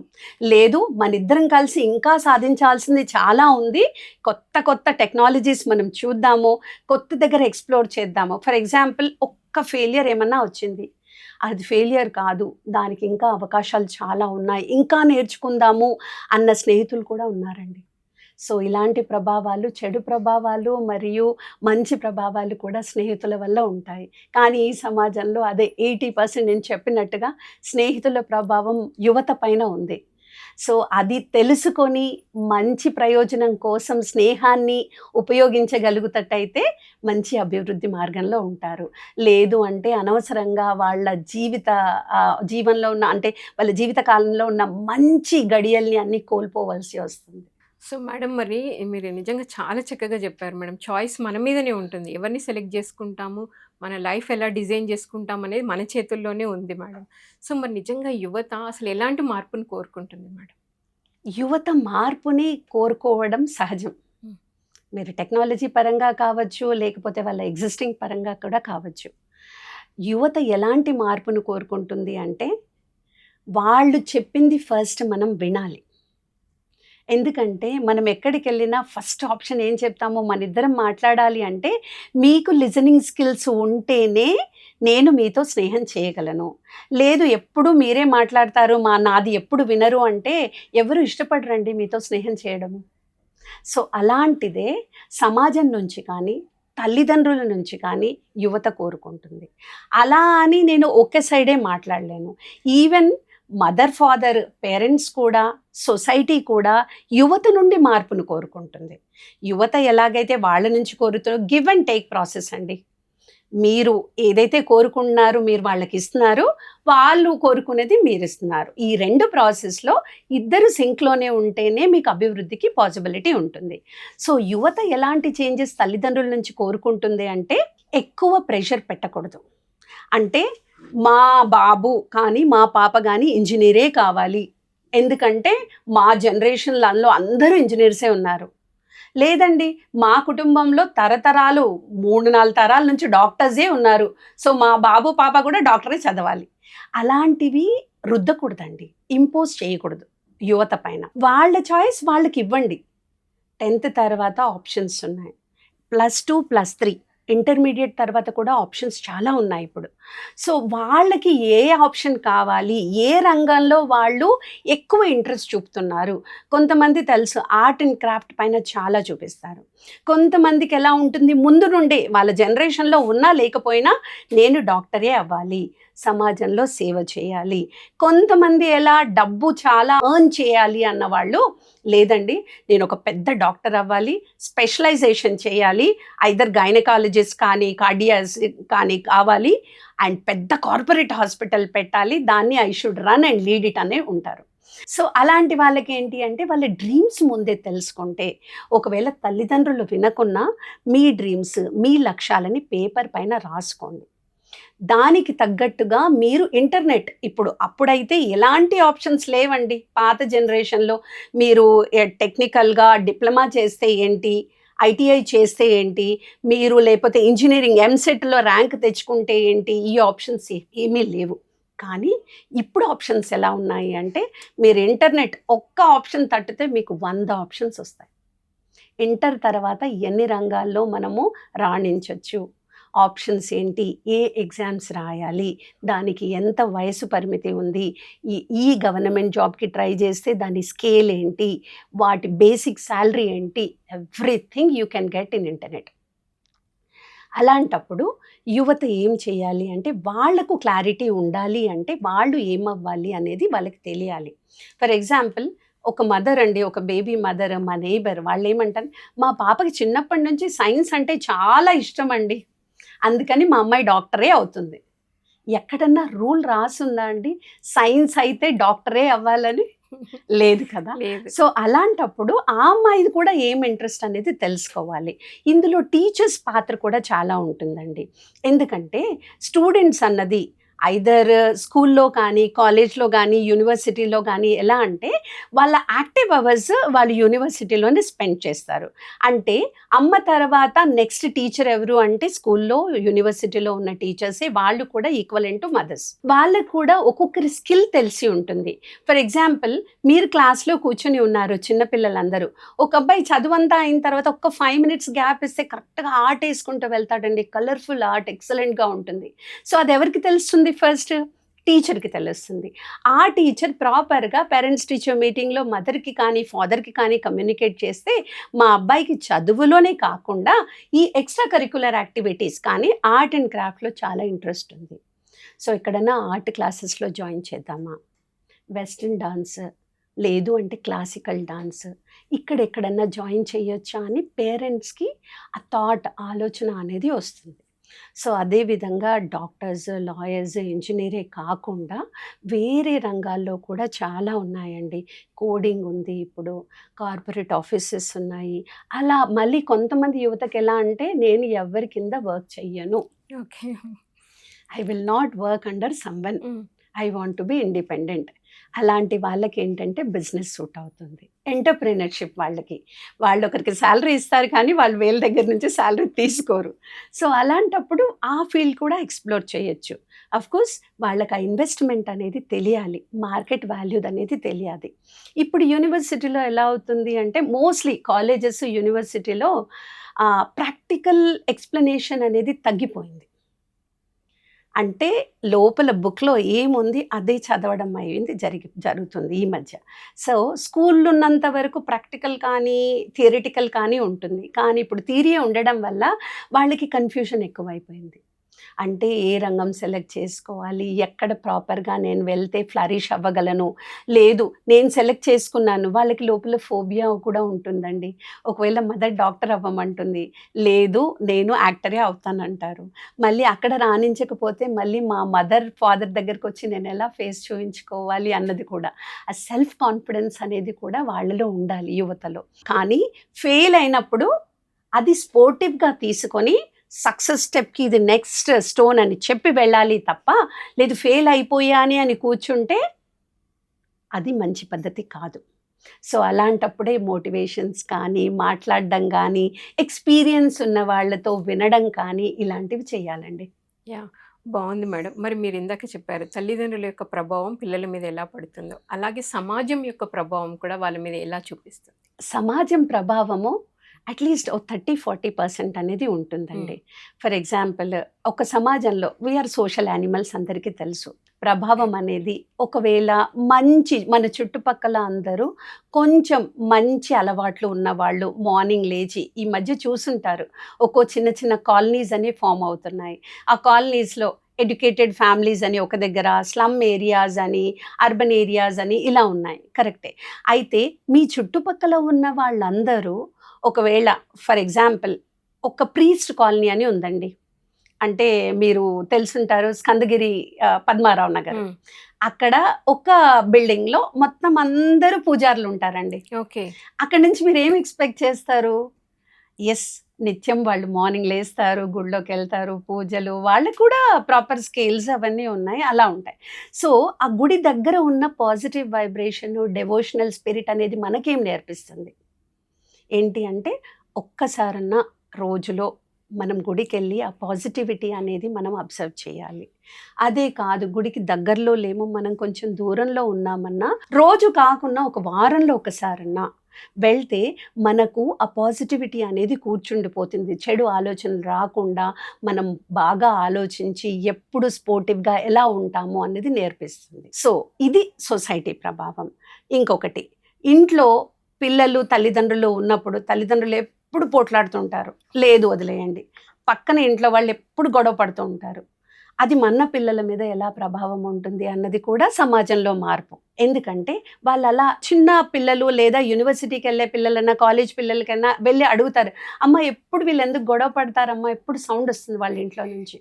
లేదు మన ఇద్దరం కలిసి ఇంకా సాధించాల్సింది చాలా ఉంది, కొత్త కొత్త టెక్నాలజీస్ మనం చూద్దాము, కొత్త దగ్గర ఎక్స్ప్లోర్ చేద్దాము. ఫర్ ఎగ్జాంపుల్ ఒక్క ఫెయిలియర్ ఏమన్నా వచ్చింది, అది ఫెయిలియర్ కాదు, దానికి ఇంకా అవకాశాలు చాలా ఉన్నాయి, ఇంకా నేర్చుకుందాము అన్న స్నేహితులు కూడా ఉన్నారండి. సో ఇలాంటి ప్రభావాలు, చెడు ప్రభావాలు మరియు మంచి ప్రభావాలు కూడా స్నేహితుల వల్ల ఉంటాయి. కానీ ఈ సమాజంలో అదే 80% నేను చెప్పినట్టుగా స్నేహితుల ప్రభావం యువత పైన ఉంది. సో అది తెలుసుకొని మంచి ప్రయోజనం కోసం స్నేహాన్ని ఉపయోగించగలుగుతట్టయితే మంచి అభివృద్ధి మార్గంలో ఉంటారు. లేదు అంటే అనవసరంగా వాళ్ళ జీవనంలో ఉన్న, అంటే వాళ్ళ జీవిత కాలంలో ఉన్న మంచి గడియల్ని అన్నీ కోల్పోవలసి వస్తుంది. సో మేడం, మరి మీరు నిజంగా చాలా చక్కగా చెప్పారు మేడం. చాయిస్ మన మీదనే ఉంటుంది, ఎవరిని సెలెక్ట్ చేసుకుంటాము, మన లైఫ్ ఎలా డిజైన్ చేసుకుంటాం అనేది మన చేతుల్లోనే ఉంది మేడం. సో మరి నిజంగా యువత అసలు ఎలాంటి మార్పును కోరుకుంటుంది మేడం? యువత మార్పుని కోరుకోవడం సహజం. మీరు టెక్నాలజీ పరంగా కావచ్చు, లేకపోతే వాళ్ళ ఎగ్జిస్టింగ్ పరంగా కూడా కావచ్చు. యువత ఎలాంటి మార్పును కోరుకుంటుంది అంటే, వాళ్ళు చెప్పింది ఫస్ట్ మనం వినాలి. ఎందుకంటే మనం ఎక్కడికి వెళ్ళినా ఫస్ట్ ఆప్షన్ ఏం చెప్తామో, మన ఇద్దరం మాట్లాడాలి అంటే మీకు లిజనింగ్ స్కిల్స్ ఉంటేనే నేను మీతో స్నేహం చేయగలను. లేదు ఎప్పుడు మీరే మాట్లాడతారు, నాది ఎప్పుడు వినరు అంటే ఎవరు ఇష్టపడరండి మీతో స్నేహం చేయడము. సో అలాంటిదే సమాజం నుంచి కానీ, తల్లిదండ్రుల నుంచి కానీ యువత కోరుకుంటుంది. అలా అని నేను ఒకే సైడే మాట్లాడలేను. ఈవెన్ మదర్, ఫాదర్, పేరెంట్స్ కూడా, సొసైటీ కూడా యువత నుండి మార్పును కోరుకుంటుంది. యువత ఎలాగైతే వాళ్ళ నుంచి కోరుతారో గివ్ అండ్ టేక్ ప్రాసెస్ అండి. మీరు ఏదైతే కోరుకుంటున్నారో మీరు వాళ్ళకి ఇస్తున్నారు, వాళ్ళు కోరుకునేది మీరు ఇస్తున్నారు. ఈ 2 ప్రాసెస్లో ఇద్దరు సింక్లోనే ఉంటేనే మీకు అభివృద్ధికి పాసిబిలిటీ ఉంటుంది. సో యువత ఎలాంటి చేంజెస్ తల్లిదండ్రుల నుంచి కోరుకుంటుంది అంటే, ఎక్కువ ప్రెషర్ పెట్టకూడదు. అంటే మా బాబు కానీ మా పాప కానీ ఇంజనీరే కావాలి, ఎందుకంటే మా జనరేషన్లలో అందరూ ఇంజనీర్సే ఉన్నారు. లేదండి, మా కుటుంబంలో తరతరాలు 3-4 తరాల నుంచి డాక్టర్సే ఉన్నారు, సో మా బాబు పాప కూడా డాక్టరే చదవాలి. అలాంటివి రుద్దకూడదండి, ఇంపోజ్ చేయకూడదు యువత పైన. వాళ్ళ చాయిస్ వాళ్ళకి ఇవ్వండి. 10th తర్వాత ఆప్షన్స్ ఉన్నాయి, +2, +3, ఇంటర్మీడియట్ తర్వాత కూడా ఆప్షన్స్ చాలా ఉన్నాయి ఇప్పుడు. సో వాళ్ళకి ఏ ఆప్షన్ కావాలి, ఏ రంగంలో వాళ్ళు ఎక్కువ ఇంట్రెస్ట్ చూపుతున్నారు. కొంతమంది తెలుసు ఆర్ట్ అండ్ క్రాఫ్ట్ పైన చాలా చూపిస్తారు. కొంతమందికి ఎలా ఉంటుంది, ముందు నుండే వాళ్ళ జనరేషన్లో ఉన్నా లేకపోయినా నేను డాక్టరే అవ్వాలి, సమాజంలో సేవ చేయాలి. కొంతమంది ఎలా డబ్బు చాలా ఎర్న్ చేయాలి అన్నవాళ్ళు, లేదండి నేను ఒక పెద్ద డాక్టర్ అవ్వాలి, స్పెషలైజేషన్ చేయాలి, ఐదర్ గైనకాలజిస్ట్ కానీ కార్డియాస్ కానీ కావాలి, అండ్ పెద్ద కార్పొరేట్ హాస్పిటల్ పెట్టాలి, దాన్ని I should run and lead it అనే ఉంటారు. సో అలాంటి వాళ్ళకి ఏంటి అంటే, వాళ్ళ డ్రీమ్స్ ముందే తెలుసుకుంటే, ఒకవేళ తల్లిదండ్రులు వినకున్నా మీ డ్రీమ్స్, మీ లక్ష్యాలని పేపర్ పైన రాసుకోండి. దానికి తగ్గట్టుగా మీరు ఇంటర్నెట్, అప్పుడైతే ఎలాంటి ఆప్షన్స్ లేవండి. పాత జనరేషన్లో మీరు టెక్నికల్గా డిప్లొమా చేస్తే ఏంటి, ఐటీఐ చేస్తే ఏంటి, మీరు లేకపోతే ఇంజనీరింగ్ ఎంసెట్లో ర్యాంక్ తెచ్చుకుంటే ఏంటి, ఈ ఆప్షన్స్ ఏమీ లేవు. కానీ ఇప్పుడు ఆప్షన్స్ ఎలా ఉన్నాయి అంటే, మీరు ఇంటర్నెట్ ఒక్క ఆప్షన్ తట్టితే మీకు 100 ఆప్షన్స్ వస్తాయి. ఇంటర్ తర్వాత ఎన్ని రంగాల్లో మనము రాణించవచ్చు, ఆప్షన్స్ ఏంటి, ఏ ఎగ్జామ్స్ రాయాలి, దానికి ఎంత వయసు పరిమితి ఉంది, ఈ గవర్నమెంట్ జాబ్కి ట్రై చేస్తే దాని స్కేల్ ఏంటి, వాటి బేసిక్ శాలరీ ఏంటి, everything you can get in internet. అలాంటప్పుడు యువత ఏం చేయాలి అంటే, వాళ్లకు క్లారిటీ ఉండాలి అంటే వాళ్ళు ఏమవ్వాలి అనేది వాళ్ళకి తెలియాలి. ఫర్ ఎగ్జాంపుల్, ఒక మదర్ అండి, ఒక బేబీ మదర్, మా నేబర్ వాళ్ళు ఏమంటారు, మా పాపకి చిన్నప్పటి నుంచి సైన్స్ అంటే చాలా ఇష్టం అండి, అందుకని మా అమ్మాయి డాక్టరే అవుతుంది. ఎక్కడన్నా రూల్ రాసుందా అండి, సైన్స్ అయితే డాక్టరే అవ్వాలని? లేదు కదా. సో అలాంటప్పుడు ఆ అమ్మాయిది కూడా ఏం ఇంట్రెస్ట్ అనేది తెలుసుకోవాలి. ఇందులో టీచర్స్ పాత్ర కూడా చాలా ఉంటుందండి. ఎందుకంటే స్టూడెంట్స్ అన్నది ఐదర్ స్కూల్లో కానీ, కాలేజ్లో కానీ, యూనివర్సిటీలో కానీ ఎలా అంటే, వాళ్ళ యాక్టివ్ అవర్స్ వాళ్ళు యూనివర్సిటీలోనే స్పెండ్ చేస్తారు. అంటే అమ్మ తర్వాత నెక్స్ట్ టీచర్ ఎవరు అంటే, స్కూల్లో యూనివర్సిటీలో ఉన్న టీచర్సే. వాళ్ళు కూడా ఈక్వలెంట్ టు మదర్స్. వాళ్ళకు కూడా ఒక్కొక్కరి స్కిల్ తెలిసి ఉంటుంది. ఫర్ ఎగ్జాంపుల్, మీరు క్లాస్లో కూర్చొని ఉన్నారు చిన్నపిల్లలందరూ, ఒక అబ్బాయి చదువంతా అయిన తర్వాత ఒక్క 5 minutes గ్యాప్ ఇస్తే కరెక్ట్గా ఆర్ట్ వేసుకుంటూ వెళ్తాడండి, కలర్ఫుల్ ఆర్ట్ ఎక్సలెంట్గా ఉంటుంది. సో అది ఎవరికి తెలుస్తుంది? ఫస్ట్ టీచర్కి తెలుస్తుంది. ఆ టీచర్ ప్రాపర్గా పేరెంట్స్ టీచర్ మీటింగ్లో మదర్కి కానీ ఫాదర్కి కానీ కమ్యూనికేట్ చేస్తే, మా అబ్బాయికి చదువులోనే కాకుండా ఈ ఎక్స్ట్రా కరిక్యులర్ యాక్టివిటీస్ కానీ ఆర్ట్ అండ్ క్రాఫ్ట్లో చాలా ఇంట్రెస్ట్ ఉంది, సో ఎక్కడన్నా ఆర్ట్ క్లాసెస్లో జాయిన్ చేద్దామా, వెస్ట్రన్ డాన్స్ లేదు అంటే క్లాసికల్ డాన్స్ ఇక్కడెక్కడన్నా జాయిన్ చేయొచ్చా అని పేరెంట్స్కి ఆ థాట్, ఆలోచన అనేది వస్తుంది. సో అదేవిధంగా డాక్టర్స్, లాయర్స్, ఇంజనీరే కాకుండా వేరే రంగాల్లో కూడా చాలా ఉన్నాయండి. కోడింగ్ ఉంది, ఇప్పుడు కార్పొరేట్ ఆఫీసెస్ ఉన్నాయి. అలా మళ్ళీ కొంతమంది యువతకి ఎలా అంటే, నేను ఎవరి కింద వర్క్ చెయ్యను, okay, I will not work under someone, I want to be independent. అలాంటి వాళ్ళకి ఏంటంటే బిజినెస్ సూట్ అవుతుంది. ఎంటర్ప్రెనర్షిప్ వాళ్ళకి, వాళ్ళు ఒకరికి శాలరీ ఇస్తారు కానీ వాళ్ళు వీళ్ళ దగ్గర నుంచి శాలరీ తీసుకోరు. సో అలాంటప్పుడు ఆ ఫీల్డ్ కూడా ఎక్స్ప్లోర్ చేయొచ్చు. అఫ్కోర్స్ వాళ్ళకి ఆ ఇన్వెస్ట్మెంట్ అనేది తెలియాలి, మార్కెట్ వాల్యూ అనేది తెలియాలి. ఇప్పుడు యూనివర్సిటీలో ఎలా అవుతుంది అంటే, మోస్ట్లీ కాలేజెస్, యూనివర్సిటీలో ప్రాక్టికల్ ఎక్స్ప్లెనేషన్ అనేది తగ్గిపోయింది. అంటే లోపల బుక్‌లో ఏముంది అదే చదవడం అయింది జరుగుతుంది ఈ మధ్య. సో, స్కూల్‌లో ఉన్నంత వరకు ప్రాక్టికల్ కానీ, థియరిటికల్ కానీ ఉంటుంది. కానీ ఇప్పుడు థియరీయే ఉండడం వల్ల వాళ్ళకి కన్‌ఫ్యూజన్ ఎక్కువైపోయింది. అంటే ఏ రంగం సెలెక్ట్ చేసుకోవాలి, ఎక్కడ ప్రాపర్‌గా నేను వెళ్తే ఫ్లరిష్ అవ్వగలను, లేదు నేను సెలెక్ట్ చేసుకున్నాను. వాళ్ళకి లోపల ఫోబియా కూడా ఉంటుందండి. ఒకవేళ మదర్ డాక్టర్ అవ్వమంటుంది, లేదు నేను యాక్టరే అవుతానంటారు. మళ్ళీ అక్కడ రాణించకపోతే మళ్ళీ మా మదర్, ఫాదర్ దగ్గరకొచ్చి నేనెలా ఫేస్ చూయించుకోవాలి అన్నది కూడా. ఆ సెల్ఫ్ కాన్ఫిడెన్స్ అనేది కూడా వాళ్ళలో ఉండాలి యువతలో. కానీ ఫెయిల్ అయినప్పుడు అది స్పోర్టివ్‌గా తీసుకొని సక్సెస్ స్టెప్‌కి ఇది నెక్స్ట్ స్టోన్ అని చెప్పి వెళ్ళాలి తప్ప, లేదు ఫెయిల్ అయిపోయాని అని కూర్చుంటే అది మంచి పద్ధతి కాదు. సో, అలాంటప్పుడే మోటివేషన్స్ కానీ, మాట్లాడడం గానీ, ఎక్స్‌పీరియన్స్ ఉన్న వాళ్ళతో వినడం కానీ ఇలాంటివి చేయాలండి. యాహ్! బావుంది మేడం. మరి మీరిందాక చెప్పారు తల్లిదండ్రుల యొక్క ప్రభావం పిల్లల మీద ఎలా పడుతుందో, అలాగే సమాజం యొక్క ప్రభావం కూడా వాళ్ళ మీద ఎలా చూపిస్తుంది? సమాజం ప్రభావము అట్‌లీస్ట్ ఓ 30-40% అనేది హ్మ్. ఉంటుందండి. ఫర్ ఎగ్జాంపుల్ ఒక సమాజంలో వి ఆర్ సోషల్ యానిమల్స్ అందరికీ తెలుసు. ప్రభావం అనేది ఒకవేళ మన చుట్టుపక్కల అందరూ కొంచెం మంచి అలవాట్లు ఉన్నవాళ్ళు మార్నింగ్ లేచి ఈ మధ్య చూసుంటారు. చిన్న చిన్న కాలనీస్ అని ఫార్మ్ అవుతున్నాయి. ఆ కాలనీస్‌లో ఎడ్యుకేటెడ్ ఫ్యామిలీస్ అని ఒక దగ్గర, స్లమ్ ఏరియాస్ అని, అర్బన్ ఏరియాస్ అని ఇలా ఉన్నాయి. కరెక్టే. అయితే మీ చుట్టుపక్కల ఉన్న వాళ్ళందరూ ఒకవేళ ఫర్ ఎగ్జాంపుల్ ఒక ప్రీస్ట్ కాలనీ అని ఉందండి. అంటే మీరు తెలుసుంటారు స్కందగిరి పద్మారావు నగర్. హ్మ్. అక్కడ ఒక బిల్డింగ్‌లో మొత్తం అందరూ పూజారులు ఉంటారండి. ఓకే. అక్కడి నుంచి మీరేం ఎక్స్‌పెక్ట్ చేస్తారు? యెస్. నిత్యం వాళ్ళు మార్నింగ్ లేస్తారు, గుడిలోకెళ్తారు, పూజలు వాళ్ళకి కూడా ప్రాపర్ స్కేల్స్ అవన్నీ ఉన్నాయి. అలా ఉంటాయి. సో, ఆ గుడి దగ్గర ఉన్న పాజిటివ్ వైబ్రేషన్, డెవోషనల్ స్పిరిట్ అనేది మనకేం నేర్పిస్తుంది? ఏంటి అంటే ఒక్కసారన్నా రోజులో మనం గుడికెళ్ళి ఆ పాజిటివిటీ అనేది మనం అబ్జర్వ్ చేయాలి. అదే కాదు గుడికి దగ్గరలో లేము, మనం కొంచెం దూరంలో ఉన్నామన్నా రోజు కాకున్నా ఒక వారంలో ఒకసారన్నా వెళ్తే మనకు ఆ పాజిటివిటీ అనేది కూర్చుండిపోతుంది. చెడు ఆలోచనలు రాకుండా మనం బాగా ఆలోచించి ఎప్పుడు స్పోర్టివ్‌గా ఎలా ఉంటాము అనేది నేర్పిస్తుంది. సో, ఇది సొసైటీ ప్రభావం. ఇంకొకటి ఇంట్లో పిల్లలు, తల్లిదండ్రులు ఉన్నప్పుడు తల్లిదండ్రులు ఎప్పుడు పోట్లాడుతుంటారు. లేదు వదిలేయండి. పక్కన ఇంట్లో వాళ్ళు ఎప్పుడు గొడవ పడుతూ ఉంటారు. అది మన పిల్లల మీద ఎలా ప్రభావం ఉంటుంది అన్నది కూడా సమాజంలో మార్పు. ఎందుకంటే వాళ్ళలా చిన్న పిల్లలు లేదా యూనివర్సిటీకెళ్ళే పిల్లలన్నా, కాలేజ్ పిల్లలకైనా వెళ్లి అడుగుతారు. అమ్మ ఎప్పుడు వీళ్ళెందుకు గొడవ పడతారమ్మా? ఎప్పుడు సౌండ్ వస్తుంది వాళ్ళ ఇంట్లో నుంచి.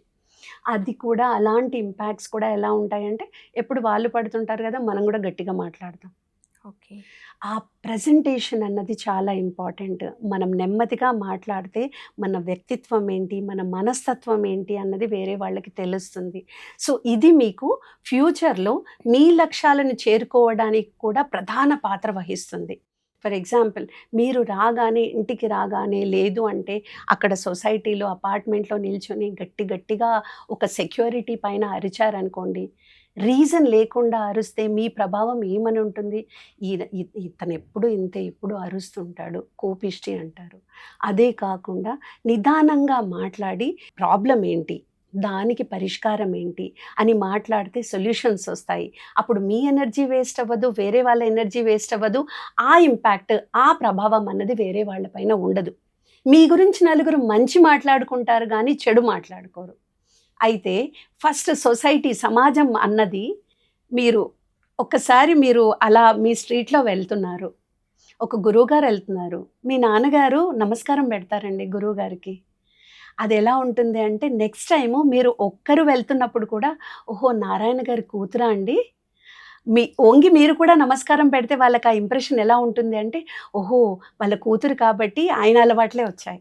అది కూడా అలాంటి ఇంపాక్ట్స్ కూడా ఎలా ఉంటాయంటే ఎప్పుడు వాళ్ళు పడుతుంటారు కదా! మనం కూడా గట్టిగా మాట్లాడతాం. ఓకే. ఆ ప్రెజెంటేషన్ అన్నది చాలా ఇంపార్టెంట్. మనం నెమ్మదిగా మాట్లాడితే మన వ్యక్తిత్వం ఏంటి, మన మనస్తత్వం ఏంటి అన్నది వేరే వాళ్ళకి తెలుస్తుంది. సో, ఇది మీకు ఫ్యూచర్‌లో మీ లక్ష్యాలను చేరుకోవడానికి కూడా ప్రధాన పాత్ర వహిస్తుంది. ఫర్ ఎగ్జాంపుల్ మీరు ఇంటికి రాగానే లేదు అంటే అక్కడ సొసైటీలో, అపార్ట్మెంట్‌లో నిల్చొని గట్టిగా ఒక సెక్యూరిటీ పైన అరిచారనుకోండి, రీజన్ లేకుండా అరిస్తే మీ ప్రభావం ఏమని ఉంటుంది? ఇతనెప్పుడు ఇంతే, ఎప్పుడు అరుస్తుంటాడు, కోపిష్టి అంటారు. అదే కాకుండా నిదానంగా మాట్లాడి ప్రాబ్లమ్ ఏంటి? దానికి పరిష్కారం ఏంటి? అని మాట్లాడితే సొల్యూషన్స్ వస్తాయి. అప్పుడు మీ ఎనర్జీ వేస్ట్ అవ్వదు, వేరే వాళ్ళ ఎనర్జీ వేస్ట్ అవ్వదు. ఆ ఇంపాక్ట్, ఆ ప్రభావం అన్నది వేరే వాళ్ళ పైన ఉండదు. మీ గురించి నలుగురు మంచి మాట్లాడుకుంటారు గానీ చెడు మాట్లాడుకోరు. అయితే ఫస్ట్ సమాజం అన్నది మీరు అలా మీ స్ట్రీట్‌లో వెళ్తున్నారు. ఒక గురువుగారు ఎళ్తున్నారు. మీ నాన్నగారు నమస్కారం పెడతారండి గురువుగారికి. అదెలా ఉంటుంది అంటే నెక్స్ట్ టైము మీరు ఒక్కరు వెళ్తున్నప్పుడు కూడా, ఓహో! నారాయణ గారి కూతురా అండి? వంగి మీరు కూడా నమస్కారం పెడితే వాళ్ళకి ఆ ఇంప్రెషన్ ఎలా ఉంటుంది అంటే, ఓహో! వాళ్ళ కూతురు కాబట్టి ఆయన అలవాట్లే వచ్చాయి.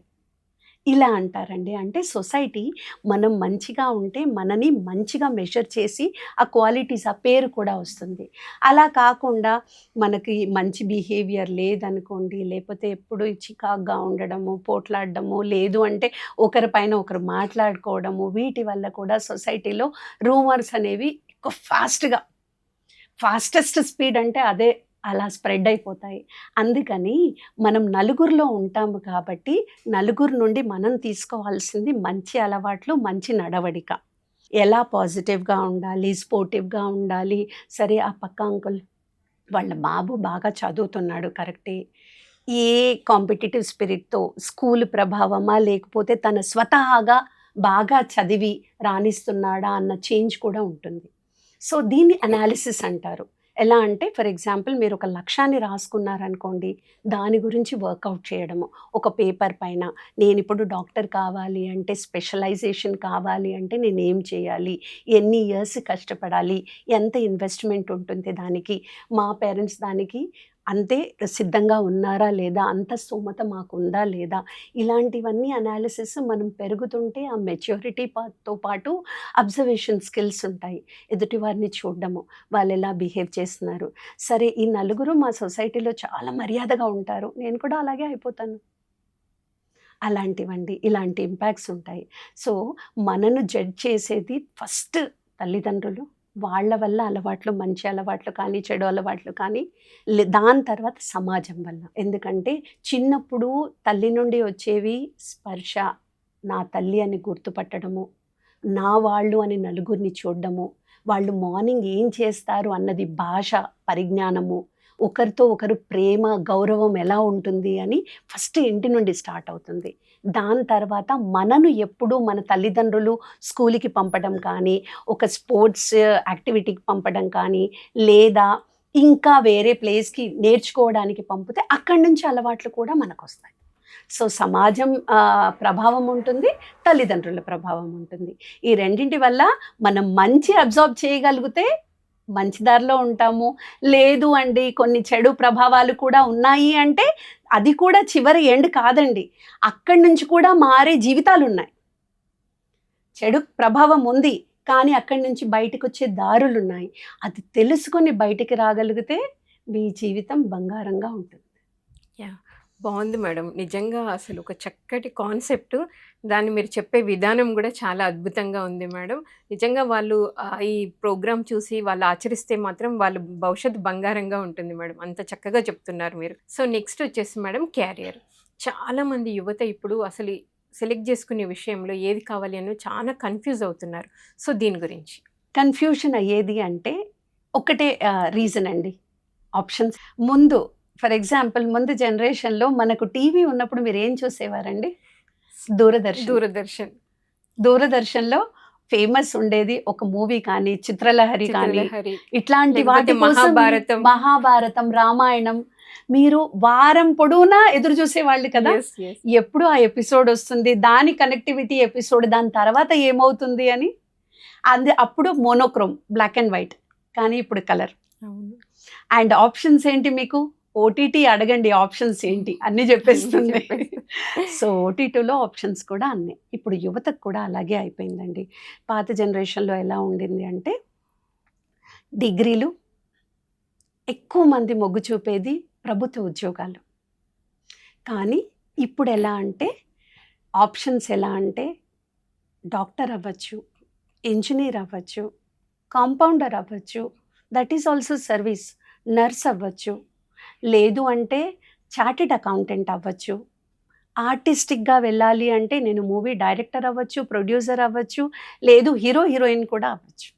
ఇలా అంటారండి. అంటే సొసైటీ మనం మంచిగా ఉంటే మనని మంచిగా మెజర్ చేసి ఆ క్వాలిటీస్, ఆ పేరు కూడా వస్తుంది. అలా కాకుండా మనకి మంచి బిహేవియర్ లేదనుకోండి, లేపోతే ఎప్పుడు చికాకుగా ఉండడము, పోట్లాడడము, లేదు అంటే ఒకరి పైన ఒకరు మాట్లాడుకోవడము, వీటి వల్ల కూడా సొసైటీలో రూమర్స్ అనేవి ఎక్కువ ఫాస్టెస్ట్ స్పీడ్ అంటే అదే. అలా స్ప్రెడ్ అయిపోతాయి. అందుకని మనం నలుగురిలో ఉంటాము కాబట్టి, నలుగురు నుండి మనం తీసుకోవాల్సింది మంచి అలవాట్లు, మంచి నడవడిక. ఎలా పాజిటివ్గా ఉండాలి, స్పోర్టివ్గా ఉండాలి. సరే ఆ పక్క అంకుల్ వాళ్ళ బాబు బాగా చదువుతున్నాడు కరెక్టే. ఏ కాంపిటీటివ్ స్పిరిట్‌తో స్కూల్ ప్రభావమా, లేకపోతే తన స్వతహాగా బాగా చదివి రాణిస్తున్నాడా అన్న చేంజ్ కూడా ఉంటుంది. సో దీన్ని అనాలిసిస్ అంటారు. ఎలా అంటే ఫర్ ఎగ్జాంపుల్ మీరు ఒక లక్ష్యాన్ని రాసుకున్నారనుకోండి, దాని గురించి వర్కౌట్ చేయడము. ఒక పేపర్ పైన నేనిప్పుడు డాక్టర్ కావాలి అంటే, స్పెషలైజేషన్ కావాలి అంటే నేనేం చేయాలి? ఎన్ని ఇయర్స్ కష్టపడాలి? ఎంత ఇన్వెస్ట్‌మెంట్ ఉంటుంది దానికి? మా పేరెంట్స్ దానికి అంతే సిద్ధంగా ఉన్నారా లేదా? అంత స్తోమత మాకుందా లేదా? ఇలాంటివన్నీ అనాలిసిస్ మనం పెరుగుతుంటే ఆ మెచ్యూరిటీ తో పాటు అబ్జర్వేషన్ స్కిల్స్ ఉంటాయి. ఎదుటి వారిని చూడడము, వాళ్ళెలా బిహేవ్ చేస్తున్నారు. సరే ఈ నలుగురు మా సొసైటీలో చాలా మర్యాదగా ఉంటారు. నేను కూడా అలాగే అయిపోతాను. అలాంటివండి. ఇలాంటి ఇంపాక్ట్స్ ఉంటాయి. సో మనను జడ్జ్ చేసేది ఫస్ట్ తల్లిదండ్రులు. వాళ్ళ వల్ల అలవాట్లు, మంచి అలవాట్లు కానీ, చెడు అలవాట్లు కానీ, దాని తర్వాత సమాజం వల్ల. ఎందుకంటే చిన్నప్పుడు తల్లి నుండి వచ్చేవి స్పర్శ, నా తల్లి అని గుర్తుపట్టడము, నా వాళ్ళు అని నలుగురిని చూడడము, వాళ్ళు మార్నింగ్ ఏం చేస్తారు అన్నది భాష, పరిజ్ఞానము, ఒకరితో ఒకరు ప్రేమ, గౌరవం ఎలా ఉంటుంది అని ఫస్ట్ ఇంటి నుండి స్టార్ట్ అవుతుంది. దాని తర్వాత మనను ఎప్పుడూ మన తల్లిదండ్రులు స్కూల్‌కి పంపడం కానీ, ఒక స్పోర్ట్స్ యాక్టివిటీకి పంపడం కానీ, లేదా ఇంకా వేరే ప్లేస్‌కి నేర్చుకోవడానికి పంపితే అక్కడి నుంచి అలవాట్లు కూడా మనకొస్తాయి. సో సమాజం ప్రభావం ఉంటుంది, తల్లిదండ్రుల ప్రభావం ఉంటుంది. ఈ రెండింటి వల్ల మనం మంచి అబ్జార్బ్ చేయగలిగితే మంచి దారిలో ఉంటాము. లేదు అండి కొన్ని చెడు ప్రభావాలు కూడా ఉన్నాయి అంటే, అది కూడా చివరి ఎండ్ కాదండి. అక్కడి నుంచి కూడా మారే జీవితాలున్నాయి. చెడు ప్రభావం ఉంది, కానీ అక్కడి నుంచి బయటకొచ్చే దారులున్నాయి. అది తెలుసుకొని బయటికి రాగలిగితే మీ జీవితం బంగారంగా ఉంటుంది. యాహ్! బావుంది మేడం. నిజంగా అసలు ఒక చక్కటి కాన్సెప్ట్. దాన్ని మీరు చెప్పే విధానం గూడా చాలా అద్భుతంగా ఉంది మేడం. నిజంగా వాళ్ళు ఈ ప్రోగ్రామ్ చూసి వాళ్ళు ఆచరిస్తే మాత్రం వాళ్ళ భవిష్యత్తు బంగారంగా ఉంటుంది మేడం. అంత చక్కగా చెప్తున్నారు మీరు. సో నెక్స్ట్ వచ్చేసి మేడం క్యారియర్. చాలామంది యువత ఇప్పుడు అసలు సెలెక్ట్ చేసుకునే విషయంలో ఏది కావాలి అని చాలా కన్‌ఫ్యూజ్ అవుతున్నారు. సో దీని గురించి? కన్‌ఫ్యూషన్ అయ్యేది అంటే ఒకటే రీజన్ అండి. ఆప్షన్స్ ముందు ఫర్ ఎగ్జాంపుల్ ముందు జనరేషన్‌లో మనకు టీవీ ఉన్నప్పుడు మీరేం చూసేవారండి? దూరదర్శన్. దూరదర్శన్. దూరదర్శన్‌లో ఫేమస్ ఉండేది ఒక మూవీ కానీ, చిత్రలహరి కానీ, చిత్రలహరి. ఇట్లాంటి వాటి లేకపోతే కోసం మహాభారతం. మహాభారతం, రామాయణం మీరు వారం పొడవునా ఎదురు చూసేవాళ్ళు కదా! యెస్. యెస్. ఎప్పుడు ఆ ఎపిసోడ్ వస్తుంది, దాని కనెక్టివిటీ ఎపిసోడ్, దాని తర్వాత ఏమవుతుంది అని. అప్పుడు మోనోక్రోమ్ బ్లాక్ అండ్ వైట్, కానీ ఇప్పుడు కలర్. అవును. అండ్ ఆప్షన్స్ ఏంటి మీకు? ఓటీటీ అడగండి ఆప్షన్స్ ఏంటి అన్నీ చెప్పేస్తుంది. సో ఓటీటీలో ఆప్షన్స్ కూడా అన్నీ. ఇప్పుడు యువతకు కూడా అలాగే అయిపోయిందండి. పాత జనరేషన్‌లో ఎలా ఉండింది అంటే, డిగ్రీలు, ఎక్కువ మంది మొగ్గు చూపేది ప్రభుత్వ ఉద్యోగాలు. కానీ ఇప్పుడు ఎలా అంటే, ఆప్షన్స్ ఎలా అంటే డాక్టర్ అవ్వచ్చు, ఇంజినీర్ అవ్వచ్చు, కాంపౌండర్ అవ్వచ్చు, that is also service, nurse అవ్వచ్చు, లేదు అంటే చార్టెడ్ అకౌంటెంట్ అవ్వచ్చు, ఆర్టిస్టిక్‌గా వెళ్ళాలి అంటే నేను మూవీ డైరెక్టర్ అవ్వచ్చు, ప్రొడ్యూసర్ అవ్వచ్చు, లేదు హీరో, హీరోయిన్ కూడా అవ్వచ్చు.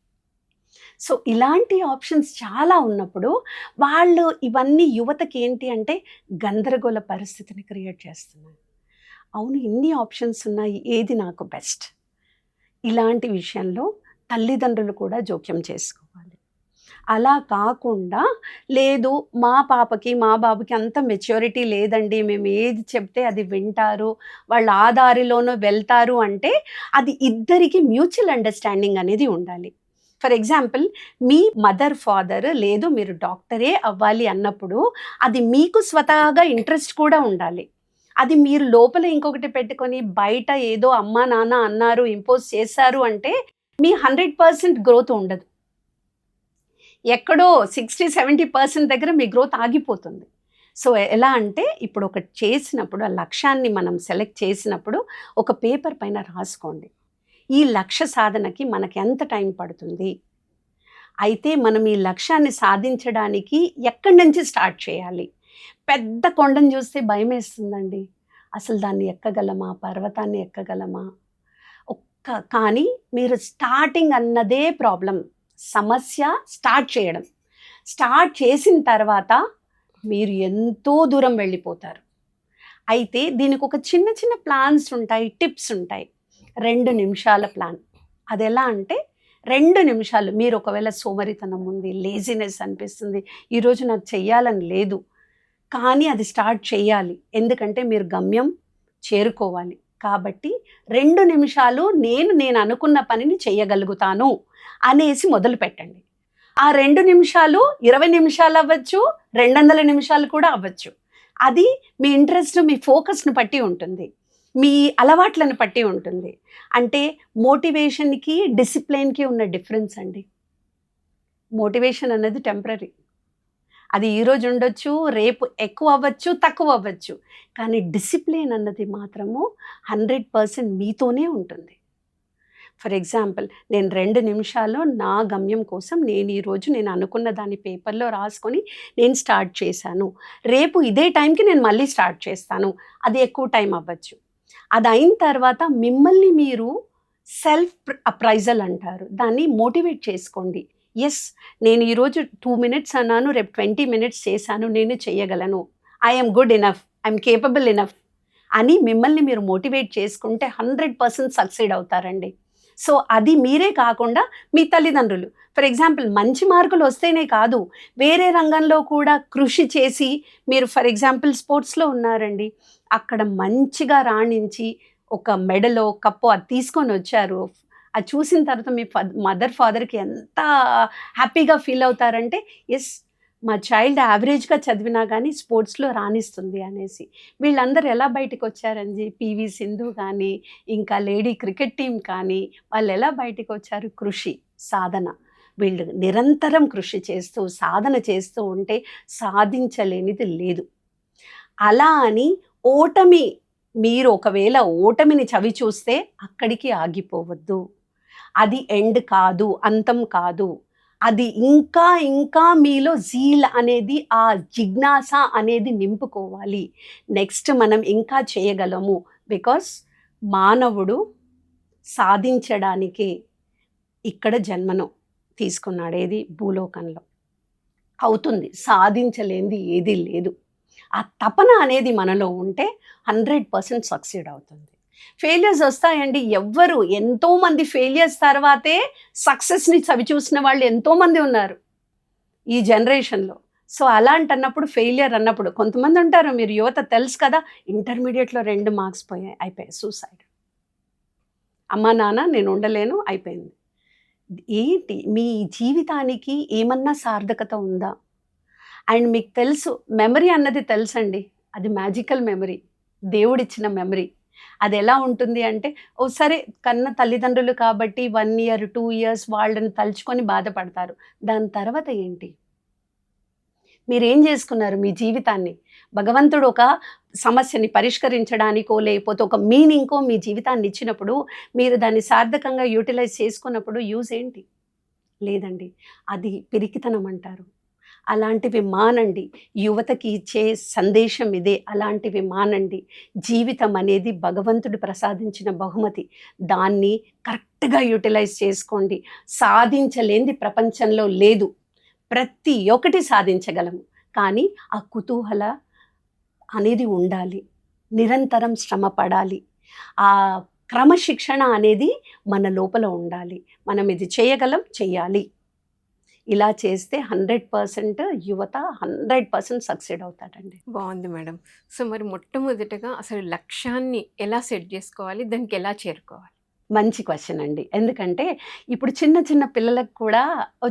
సో ఇలాంటి ఆప్షన్స్ చాలా ఉన్నప్పుడు వాళ్ళు ఇవన్నీ యువతకి ఏంటి అంటే గందరగోళ పరిస్థితిని క్రియేట్ చేస్తున్నాయి. అవును ఇన్ని ఆప్షన్స్ ఉన్నాయి, ఏది నాకు బెస్ట్? ఇలాంటి విషయంలో తల్లిదండ్రులు కూడా జోక్యం చేసుకోవాలి. అలా కాకుండా లేదు మా పాపకి, మా బాబుకి అంత మెచ్యూరిటీ లేదండి, మేము ఏది చెప్తే అది వింటారు, వాళ్ళు ఆ దారిలోనూ వెళ్తారు అంటే, అది ఇద్దరికి మ్యూచువల్ అండర్‌స్టాండింగ్ అనేది ఉండాలి. For example me mother, father లేదు మీరు డాక్టరే అవ్వాలి అన్నప్పుడు, అది మీకు స్వతహాగా ఇంట్రెస్ట్ కూడా ఉండాలి. అది మీరు లోపల ఇంకొకటి పెట్టుకొని బయట ఏదో అమ్మా, నాన్న అన్నారు, ఇంపోజ్ చేశారు అంటే మీ 100% గ్రోత్ ఉండదు. ఎక్కడో 60-70% దగ్గర మీ గ్రోత్ ఆగిపోతుంది. సో ఎలా అంటే ఇప్పుడు ఒకటి చేసినప్పుడు, ఆ లక్ష్యాన్ని మనం సెలెక్ట్ చేసినప్పుడు ఒక పేపర్ పైన రాసుకోండి. ఈ లక్ష్య సాధనకి మనకి ఎంత టైం పడుతుంది? అయితే మనం ఈ లక్ష్యాన్ని సాధించడానికి ఎక్కడి నుంచి స్టార్ట్ చేయాలి? పెద్ద కొండను చూస్తే భయమేస్తుందండి. అసలు దాన్ని ఎక్కగలమా? పర్వతాన్ని ఎక్కగలమా? కానీ మీరు స్టార్టింగ్ అన్నదే ప్రాబ్లం. సమస్య స్టార్ట్ చేయడం. స్టార్ట్ చేసిన తర్వాత మీరు ఎంతో దూరం వెళ్ళిపోతారు. అయితే దీనికి ఒక చిన్న చిన్న ప్లాన్స్ ఉంటాయి, టిప్స్ ఉంటాయి. 2 నిమిషాల ప్లాన్. అది ఎలా అంటే 2 నిమిషాలు. మీరు ఒకవేళ సోమరితనం ఉంది, లేజినెస్ అనిపిస్తుంది, ఈరోజు నాకు చెయ్యాలని లేదు, కానీ అది స్టార్ట్ చేయాలి. ఎందుకంటే మీరు గమ్యం చేరుకోవాలి. కాబట్టి 2 నిమిషాలు నేను అనుకున్న పనిని చేయగలుగుతాను అనేసి మొదలు పెట్టండి. ఆ 2 నిమిషాలు 20 నిమిషాలు అవ్వచ్చు, 200 నిమిషాలు కూడా అవ్వచ్చు. అది మీ ఇంట్రెస్ట్, మీ ఫోకస్ను బట్టి ఉంటుంది, మీ అలవాట్లను బట్టి ఉంటుంది. అంటే మోటివేషన్కి డిసిప్లిన్కి ఉన్న డిఫరెన్స్ అండి. మోటివేషన్ అన్నది టెంపరరీ. అది ఈరోజు ఉండొచ్చు, రేపు ఎక్కువ అవ్వచ్చు, తక్కువ అవ్వచ్చు. కానీ డిసిప్లిన్ అన్నది మాత్రము 100% మీతోనే ఉంటుంది. ఫర్ ఎగ్జాంపుల్, నేను 2 నిమిషాల్లో నా గమ్యం కోసం ఈరోజు నేను అనుకున్న దాన్ని పేపర్లో రాసుకొని నేను స్టార్ట్ చేశాను. రేపు ఇదే టైంకి నేను మళ్ళీ స్టార్ట్ చేస్తాను. అది ఎక్కువ టైం అవ్వచ్చు. అది అయిన తర్వాత మిమ్మల్ని మీరు సెల్ఫ్ అప్రైజల్ అంటారు. దాన్ని మోటివేట్ చేసుకోండి. ఎస్, నేను ఈరోజు 2 మినిట్స్ అన్నాను, రేపు 20 మినిట్స్ చేశాను, నేను చేయగలను, I'm good enough, I'm capable enough అని మిమ్మల్ని మీరు మోటివేట్ చేసుకుంటే 100% సక్సీడ్ అవుతారండి. సో అది మీరే కాకుండా మీ తల్లిదండ్రులు, ఫర్ ఎగ్జాంపుల్, మంచి మార్కులు వస్తేనే కాదు, వేరే రంగంలో కూడా కృషి చేసి, మీరు ఫర్ ఎగ్జాంపుల్ స్పోర్ట్స్లో ఉన్నారండి, అక్కడ మంచిగా రాణించి ఒక మెడలో కప్పు అది తీసుకొని వచ్చారు. అది చూసిన తర్వాత మీ మదర్ ఫాదర్కి ఎంత హ్యాపీగా ఫీల్ అవుతారంటే, ఎస్, మా చైల్డ్ యావరేజ్గా చదివినా కానీ స్పోర్ట్స్లో రాణిస్తుంది అనేసి. వీళ్ళందరూ ఎలా బయటకు వచ్చారని, పివి సింధు కానీ, ఇంకా లేడీ క్రికెట్ టీం కానీ, వాళ్ళు ఎలా బయటకు వచ్చారు? కృషి, సాధన. వీళ్ళు నిరంతరం కృషి చేస్తూ సాధన చేస్తూ ఉంటే సాధించలేనిది లేదు. అలా అని మీరు ఒకవేళ ఓటమిని చవి చూస్తే అక్కడికి ఆగిపోవద్దు. అది ఎండ్ కాదు, అంతం కాదు. అది ఇంకా ఇంకా మీలో జీల్ అనేది, ఆ జిజ్ఞాస అనేది నింపుకోవాలి. నెక్స్ట్ మనం ఇంకా చేయగలము. బికాస్ మానవుడు సాధించడానికి ఇక్కడ జన్మను తీసుకున్నాడు. ఏది? భూలోకంలో. అవుతుంది, సాధించలేనిది ఏది లేదు. ఆ తపన అనేది మనలో ఉంటే 100% సక్సీడ్ అవుతుంది. ఫెయిలియర్స్ వస్తాయండి. ఎంతోమంది ఫెయిలియర్స్ తర్వాతే సక్సెస్ని చవి చూసిన వాళ్ళు ఎంతోమంది ఉన్నారు ఈ జనరేషన్లో. సో అలాంటన్నప్పుడు, ఫెయిలియర్ అన్నప్పుడు, కొంతమంది ఉంటారు, మీరు యువత తెలుసు కదా, ఇంటర్మీడియట్లో 2 మార్క్స్ అయిపోయాయి, సూసైడ్. అమ్మా నాన్న నేను ఉండలేను, అయిపోయింది. ఏంటి మీ జీవితానికి ఏమన్నా సార్థకత ఉందా? అండ్ మీకు తెలుసు, మెమరీ అన్నది తెలుసండి, అది మ్యాజికల్ మెమరీ, దేవుడిచ్చిన మెమరీ. అది ఎలా ఉంటుంది అంటే, సరే కన్న తల్లిదండ్రులు కాబట్టి 1 ఇయర్ 2 ఇయర్స్ వాళ్ళని తలుచుకొని బాధపడతారు. దాని తర్వాత ఏంటి? మీరేం చేసుకున్నారు మీ జీవితాన్ని? భగవంతుడు ఒక సమస్యని పరిష్కరించడానికో లేకపోతే ఒక మీనింగ్కో మీ జీవితాన్ని ఇచ్చినప్పుడు, మీరు దాన్ని సార్థకంగా యూటిలైజ్ చేసుకున్నప్పుడు యూజ్ ఏంటి? లేదండి. అది పిరికితనం అంటారు. అలాంటివి మానండి. యువతకి ఇచ్చే సందేశం ఇదే. అలాంటివి మానండి. జీవితం అనేది భగవంతుడు ప్రసాదించిన బహుమతి. దాన్ని కరెక్ట్గా యూటిలైజ్ చేసుకోండి. సాధించలేనిది ప్రపంచంలో లేదు. ప్రతి ఒక్కటి సాధించగలము. కానీ ఆ కుతూహల అనేది ఉండాలి. నిరంతరం శ్రమ పడాలి. ఆ క్రమశిక్షణ అనేది మన లోపల ఉండాలి. మనం ఇది చేయగలం, చెయ్యాలి. ఇలా చేస్తే 100% యువత 100% సక్సీడ్ అవుతాడండి. బాగుంది మేడం. సో మరి మొట్టమొదటగా అసలు లక్ష్యాన్ని ఎలా సెట్ చేసుకోవాలి? దానికి ఎలా చేరుకోవాలి? మంచి క్వశ్చన్ అండి. ఎందుకంటే ఇప్పుడు చిన్న చిన్న పిల్లలకు కూడా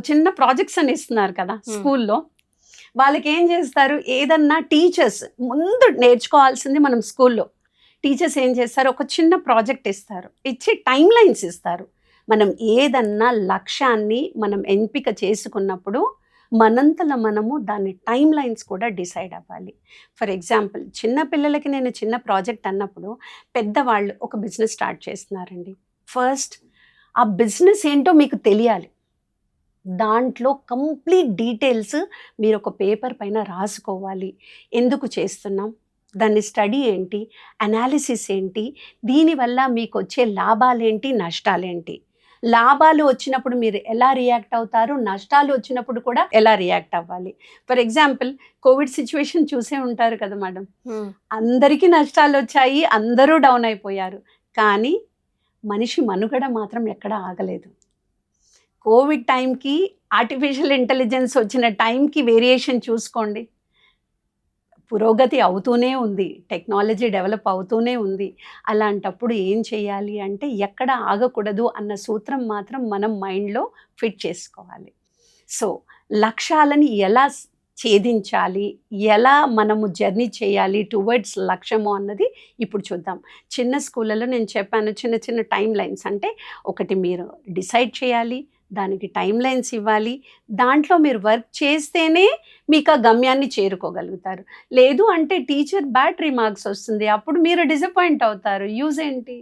చిన్న ప్రాజెక్ట్స్ అని ఇస్తున్నారు కదా స్కూల్లో. వాళ్ళకి ఏం చేస్తారు? ఏదన్నా టీచర్స్ ముందు నేర్చుకోవాల్సింది మనం స్కూల్లో. టీచర్స్ ఏం చేస్తారు? ఒక చిన్న ప్రాజెక్ట్ ఇస్తారు, ఇచ్చి టైం లైన్స్ ఇస్తారు. మనం ఏదన్నా లక్ష్యాన్ని మనం ఎంపిక చేసుకున్నప్పుడు మనంతలో మనము దాని టైం లైన్స్ కూడా డిసైడ్ అవ్వాలి. ఫర్ ఎగ్జాంపుల్, చిన్న పిల్లలకి నేను చిన్న ప్రాజెక్ట్ అన్నప్పుడు, పెద్దవాళ్ళు ఒక బిజినెస్ స్టార్ట్ చేస్తున్నారండి. ఫస్ట్ ఆ బిజినెస్ ఏంటో మీకు తెలియాలి. దాంట్లో కంప్లీట్ డీటెయిల్స్ మీరు ఒక పేపర్ పైన రాసుకోవాలి. ఎందుకు చేస్తున్నాం, దాని స్టడీ ఏంటి, అనాలిసిస్ ఏంటి, దీనివల్ల మీకు వచ్చే లాభాలేంటి, నష్టాలేంటి, లాభాలు వచ్చినప్పుడు మీరు ఎలా రియాక్ట్ అవుతారు, నష్టాలు వచ్చినప్పుడు కూడా ఎలా రియాక్ట్ అవ్వాలి. ఫర్ ఎగ్జాంపుల్ కోవిడ్ సిచ్యువేషన్ చూసే ఉంటారు కదా మేడం. అందరికీ నష్టాలు వచ్చాయి, అందరూ డౌన్ అయిపోయారు, కానీ మనిషి మనుగడ మాత్రం ఎక్కడ ఆగలేదు. కోవిడ్ టైంకి ఆర్టిఫిషియల్ ఇంటెలిజెన్స్ వచ్చిన టైంకి వేరియేషన్ చూసుకోండి. పురోగతి అవుతూనే ఉంది, టెక్నాలజీ డెవలప్ అవుతూనే ఉంది. అలాంటప్పుడు ఏం చేయాలి అంటే ఎక్కడ ఆగకూడదు అన్న సూత్రం మాత్రం మనం మైండ్లో ఫిట్ చేసుకోవాలి. సో లక్ష్యాలని ఎలా ఛేదించాలి, ఎలా మనము జర్నీ చేయాలి టువర్డ్స్ లక్ష్యము అన్నది ఇప్పుడు చూద్దాం. చిన్న స్కూళ్ళలో నేను చెప్పాను, చిన్న చిన్న టైం లైన్స్. అంటే ఒకటి మీరు డిసైడ్ చేయాలి, దానికి టైం లైన్స్ ఇవ్వాలి, దాంట్లో మీరు వర్క్ చేస్తేనే మీకు ఆ గమ్యాన్ని చేరుకోగలుగుతారు. లేదు అంటే టీచర్ బ్యాటరీ మార్క్స్ వస్తుంది, అప్పుడు మీరు డిసప్పాయింట్ అవుతారు. యూజ్ ఏంటి?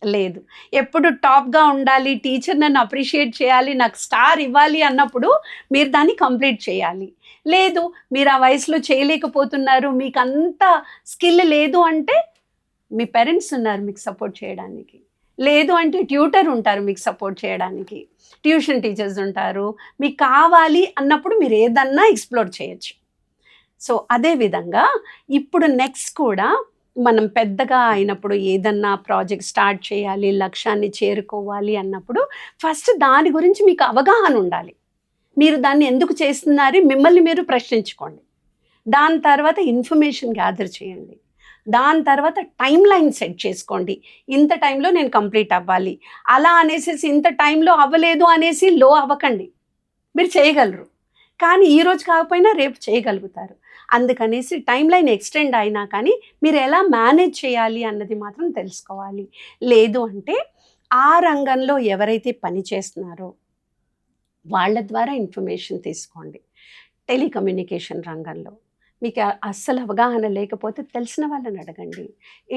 లేదు. ఎప్పుడు టాప్గా ఉండాలి, టీచర్ నన్ను అప్రిషియేట్ చేయాలి, నాకు స్టార్ ఇవ్వాలి అన్నప్పుడు మీరు దాన్ని కంప్లీట్ చేయాలి. లేదు, మీరు ఆ వయసులో చేయలేకపోతున్నారు, మీకు అంత స్కిల్ లేదు అంటే మీ పేరెంట్స్ ఉన్నారు మీకు సపోర్ట్ చేయడానికి. లేదు అంటే ట్యూటర్ ఉంటారు మీకు సపోర్ట్ చేయడానికి, ట్యూషన్ టీచర్స్ ఉంటారు. మీకు కావాలి అన్నప్పుడు మీరు ఏదన్నా ఎక్స్ప్లోర్ చేయొచ్చు. సో అదేవిధంగా ఇప్పుడు నెక్స్ట్ కూడా మనం పెద్దగా అయినప్పుడు ఏదన్నా ప్రాజెక్ట్ స్టార్ట్ చేయాలి, లక్ష్యాన్ని చేరుకోవాలి అన్నప్పుడు ఫస్ట్ దాని గురించి మీకు అవగాహన ఉండాలి. మీరు దాన్ని ఎందుకు చేస్తున్నారు, మిమ్మల్ని మీరు ప్రశ్నించుకోండి. దాని తర్వాత ఇన్ఫర్మేషన్ గ్యాదర్ చేయండి. దాని తర్వాత టైం లైన్ సెట్ చేసుకోండి. ఇంత టైంలో నేను కంప్లీట్ అవ్వాలి, అలా అనేసి ఇంత టైంలో అవ్వలేదు అనేసి లో అవ్వకండి. మీరు చేయగలరు, కానీ ఈరోజు కాకపోయినా రేపు చేయగలుగుతారు. అందుకనేసి టైం లైన్ ఎక్స్టెండ్ అయినా కానీ మీరు ఎలా మేనేజ్ చేయాలి అన్నది మాత్రం తెలుసుకోవాలి. లేదు అంటే ఆ రంగంలో ఎవరైతే పని చేస్తున్నారో వాళ్ళ ద్వారా ఇన్ఫర్మేషన్ తీసుకోండి. టెలికమ్యూనికేషన్ రంగంలో మీకు అస్సలు అవగాహన లేకపోతే తెలిసిన వాళ్ళని అడగండి,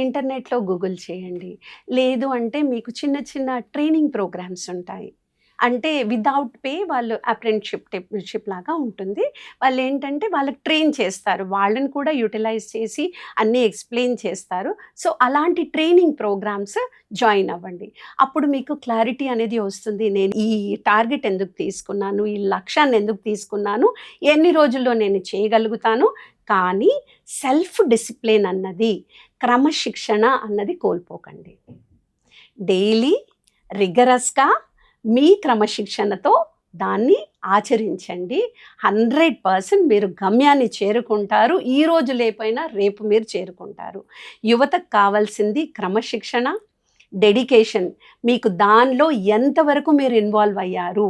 ఇంటర్నెట్లో గూగుల్ చేయండి. లేదు అంటే మీకు చిన్న చిన్న ట్రైనింగ్ ప్రోగ్రామ్స్ ఉంటాయి, అంటే వితౌట్ పే వాళ్ళు అప్రెంటిస్షిప్ లాగా ఉంటుంది. వాళ్ళు ఏంటంటే వాళ్ళకి ట్రైన్ చేస్తారు, వాళ్ళని కూడా యూటిలైజ్ చేసి అన్నీ ఎక్స్ప్లెయిన్ చేస్తారు. సో అలాంటి ట్రైనింగ్ ప్రోగ్రామ్స్ జాయిన్ అవ్వండి. అప్పుడు మీకు క్లారిటీ అనేది వస్తుంది. నేను ఈ టార్గెట్ ఎందుకు తీసుకున్నాను, ఈ లక్ష్యాన్ని ఎందుకు తీసుకున్నాను, ఎన్ని రోజుల్లో నేను చేయగలుగుతాను. కానీ సెల్ఫ్ డిసిప్లిన్ అన్నది, క్రమశిక్షణ అన్నది కోల్పోకండి. డైలీ రిగరస్గా మీ క్రమశిక్షణతో దాన్ని ఆచరించండి. 100% మీరు గమ్యాన్ని చేరుకుంటారు. ఈ రోజు లేకపోయినా రేపు మీరు చేరుకుంటారు. యువతకు కావాల్సింది క్రమశిక్షణ, డెడికేషన్. మీకు దానిలో ఎంతవరకు మీరు ఇన్వాల్వ్ అయ్యారు,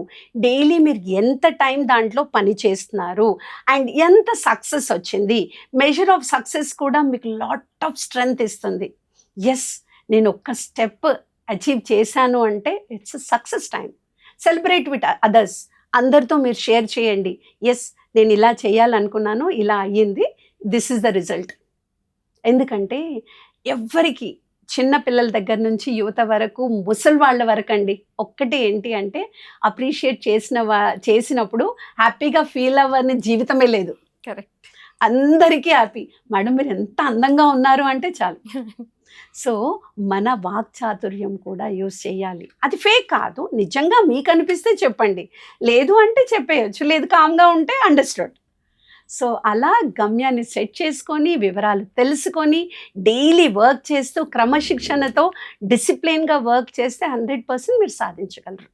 డైలీ మీరు ఎంత టైం దాంట్లో పని చేస్తున్నారు, అండ్ ఎంత సక్సెస్ వచ్చింది. మెజర్ ఆఫ్ సక్సెస్ కూడా మీకు లాట్ ఆఫ్ స్ట్రెంగ్త్ ఇస్తుంది. ఎస్, నేను ఒక్క స్టెప్ అచీవ్ చేశాను అంటే it's success time. Celebrate with others. అందరితో మీరు షేర్ చేయండి. ఎస్, నేను ఇలా చేయాలనుకున్నాను, ఇలా అయ్యింది, దిస్ ఇస్ ద రిజల్ట్. ఎందుకంటే ఎవ్వరికి, చిన్న పిల్లల దగ్గర నుంచి యువత వరకు, ముసలి వాళ్ళ వరకు అండి, ఒక్కటి ఏంటి అంటే అప్రిషియేట్ చేసినప్పుడు హ్యాపీగా ఫీల్ అవ్వని జీవితమే లేదు. కరెక్ట్. అందరికీ హ్యాపీ. మేడం మీరు ఎంత అందంగా ఉన్నారు అంటే చాలు. సో మన వాక్చాతుర్యం కూడా యూజ్ చేయాలి. అది ఫేక్ కాదు, నిజంగా మీకు అనిపిస్తే చెప్పండి, లేదు అంటే చెప్పేయచ్చు, లేదు కామ్గా ఉంటే అండర్స్టూడ్. సో అలా గమ్యాన్ని సెట్ చేసుకొని, వివరాలు తెలుసుకొని, డైలీ వర్క్ చేస్తూ క్రమశిక్షణతో డిసిప్లిన్గా వర్క్ చేస్తే 100% మీరు సాధించగలరు.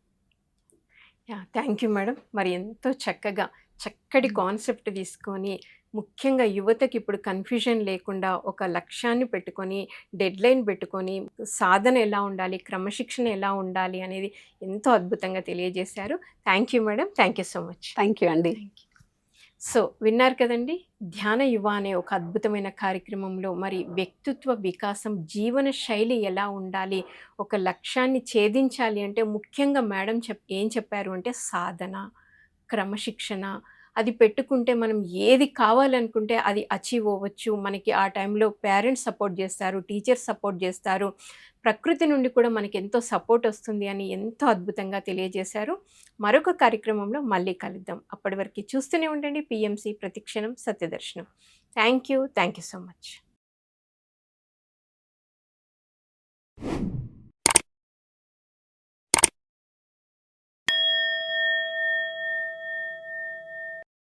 Thank you madam. మరి ఎంతో చక్కటి కాన్సెప్ట్ తీసుకొని, ముఖ్యంగా యువతకి ఇప్పుడు కన్ఫ్యూజన్ లేకుండా ఒక లక్ష్యాన్ని పెట్టుకొని, డెడ్లైన్ పెట్టుకొని, సాధన ఎలా ఉండాలి, క్రమశిక్షణ ఎలా ఉండాలి అనేది ఎంతో అద్భుతంగా తెలియజేశారు. Thank you madam. Thank you so much. Thank you అండి. సో విన్నారు కదండి, ధ్యాన యువ అనే ఒక అద్భుతమైన కార్యక్రమంలో మరి వ్యక్తిత్వ వికాసం, జీవన శైలి ఎలా ఉండాలి, ఒక లక్ష్యాన్ని ఛేదించాలి అంటే ముఖ్యంగా మేడం ఏం చెప్పారు అంటే సాధన, క్రమశిక్షణ, అది పెట్టుకుంటే మనం ఏది కావాలనుకుంటే అది అచీవ్ అవ్వచ్చు. మనకి ఆ టైంలో పేరెంట్స్ సపోర్ట్ చేస్తారు, టీచర్స్ సపోర్ట్ చేస్తారు, ప్రకృతి నుండి కూడా మనకి ఎంతో సపోర్ట్ వస్తుంది అని ఎంతో అద్భుతంగా తెలియజేశారు. మరొక కార్యక్రమంలో మళ్ళీ కలుద్దాం. అప్పటి వరకు చూస్తూనే ఉండండి PMC ప్రతిక్షణం సత్యదర్శనం. Thank you so much. నమస్తే.